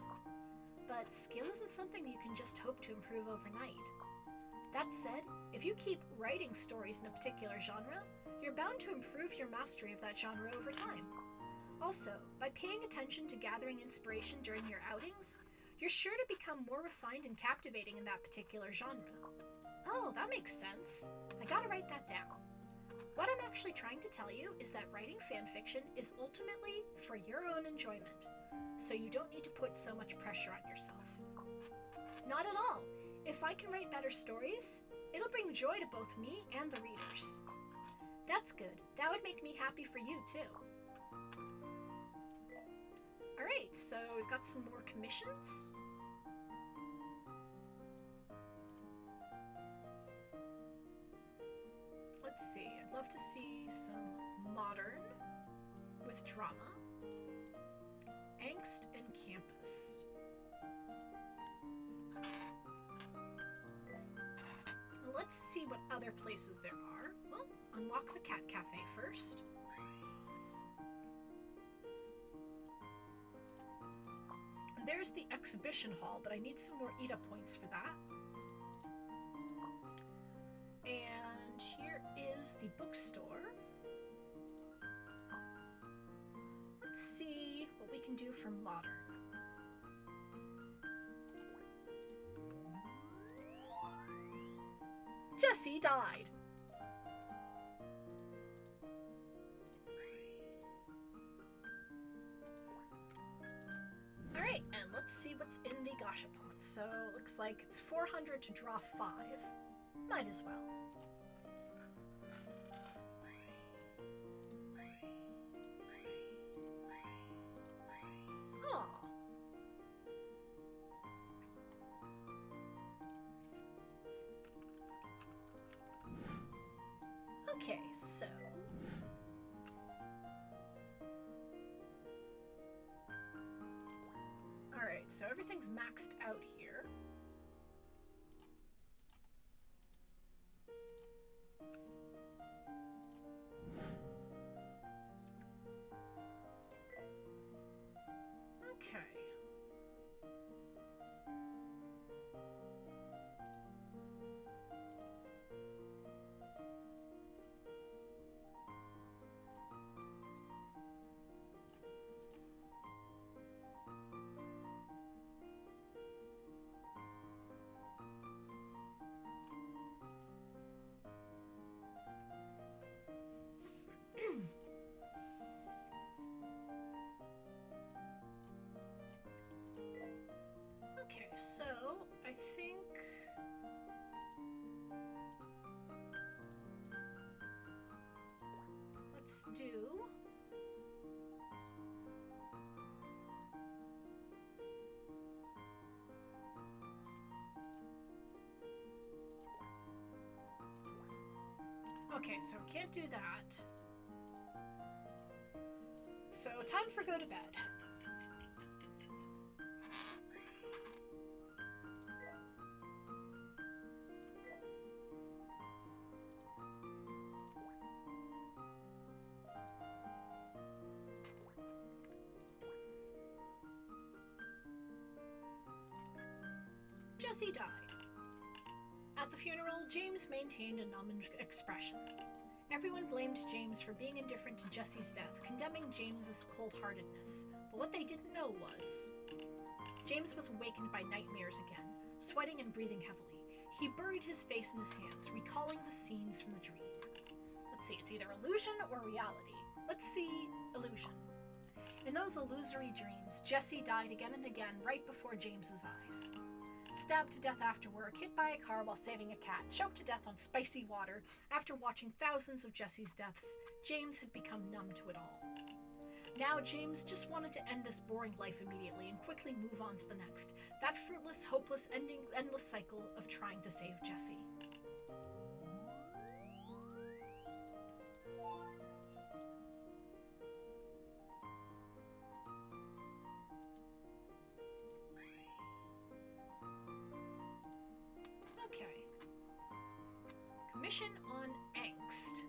But skill isn't something you can just hope to improve overnight. That said, if you keep writing stories in a particular genre, you're bound to improve your mastery of that genre over time. Also, by paying attention to gathering inspiration during your outings, you're sure to become more refined and captivating in that particular genre. Oh, that makes sense. I gotta write that down. What I'm actually trying to tell you is that writing fanfiction is ultimately for your own enjoyment, so you don't need to put so much pressure on yourself. Not at all. If I can write better stories, it'll bring joy to both me and the readers. That's good. That would make me happy for you too. Alright, so we've got some more commissions. Let's see, I'd love to see some modern with drama, angst, and campus. Let's see what other places there are. Well, unlock the cat cafe first. There's the exhibition hall, but I need some more ETA points for that. And here is the bookstore. Let's see what we can do for modern. Jesse died. Alright, and let's see what's in the gashapon. So, it looks like it's 400 to draw 5. Might as well. Oh. Okay, so... Alright, so everything's maxed out here. Okay. Okay, so I think let's do... Okay, so can't do that. So, time for go to bed. Jesse died. At the funeral, James maintained a numb expression. Everyone blamed James for being indifferent to Jesse's death, condemning James's cold-heartedness. But what they didn't know was... James was awakened by nightmares again, sweating and breathing heavily. He buried his face in his hands, recalling the scenes from the dream. Let's see, it's either illusion or reality. Let's see illusion. In those illusory dreams, Jesse died again and again right before James's eyes. Stabbed to death after work, hit by a car while saving a cat, choked to death on spicy water. After watching thousands of Jesse's deaths, James had become numb to it all. Now James just wanted to end this boring life immediately and quickly move on to the next, that fruitless, hopeless, endless cycle of trying to save Jesse. Okay. Commission on angst.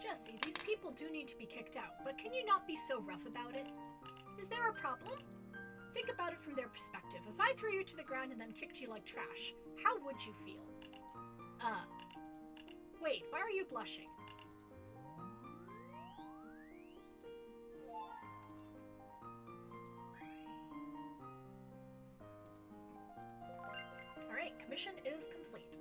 Jesse, these people do need to be kicked out, but can you not be so rough about it? Is there a problem? Think about it from their perspective. If I threw you to the ground and then kicked you like trash, how would you feel? Wait, why are you blushing? Alright, commission is complete.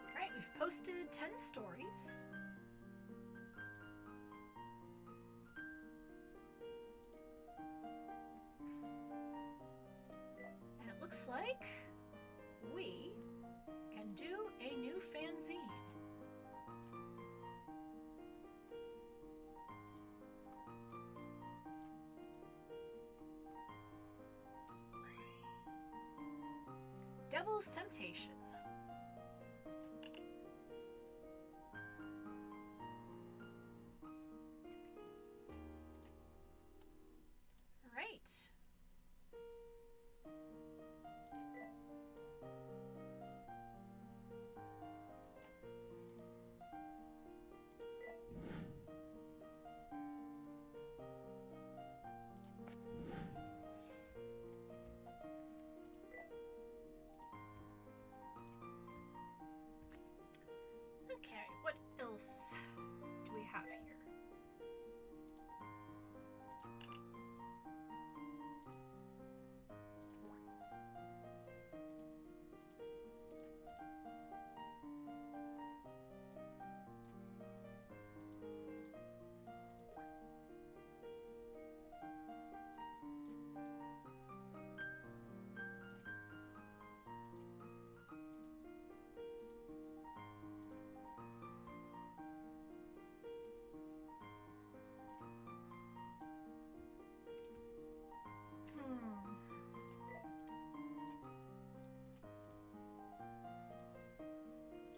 Alright, we've posted 10 stories. Looks like we can do a new fanzine. Devil's Temptation. All right. Okay, what else do we have here?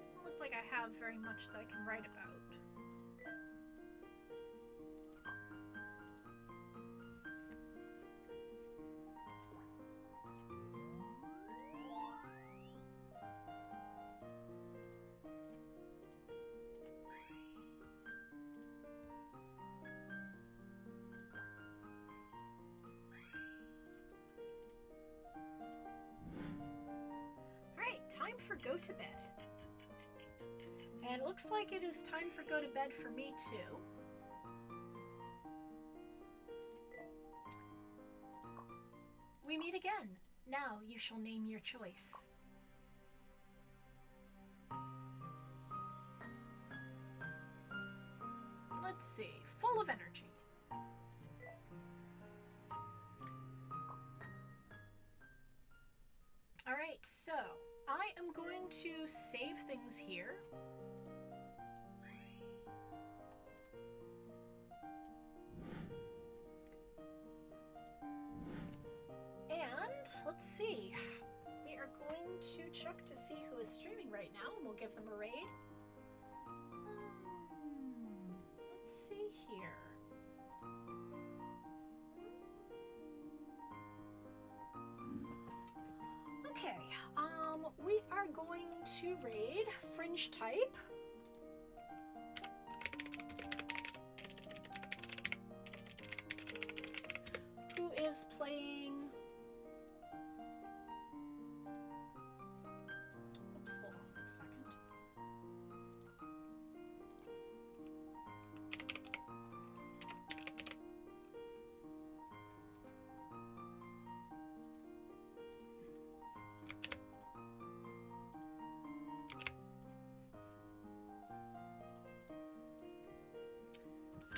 Doesn't look like I have very much that I can write about. Alright, time for go to bed. And it looks like it is time for go to bed for me too. we meet again. Now you shall name your choice. Let's see. Full of energy. Alright, so I am going to save things here. And let's see. We are going to check to see who is streaming right now, and we'll give them a raid. Let's see here. Okay, we are going to raid Fringe Type. Who is playing... Oops, hold on 1 second.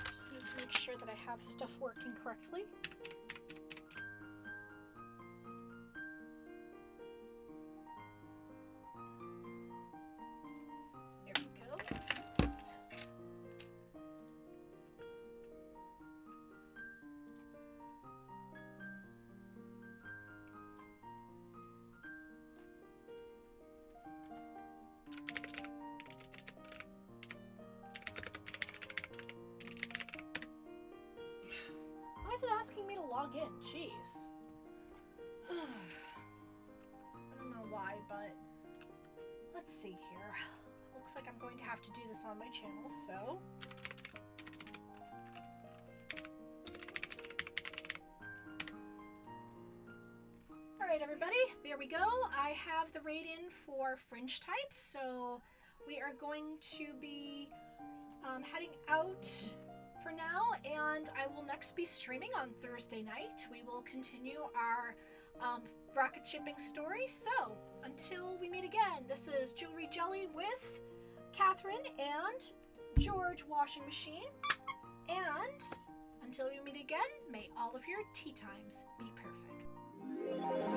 Just need to make sure that I have stuff working correctly. There we go. Oops. Why is it asking me to log in? Jeez. I don't know why, but let's see here. Looks like I'm going to have to do this on my channel, so... Alright everybody, there we go. I have the raid in for Fringe Types, so we are going to be heading out for now, and I will next be streaming on Thursday night. We will continue our rocket shipping story. So until we meet again, this is Jewelry Jelly with Catherine and George Washing Machine, and until we meet again, may all of your tea times be perfect.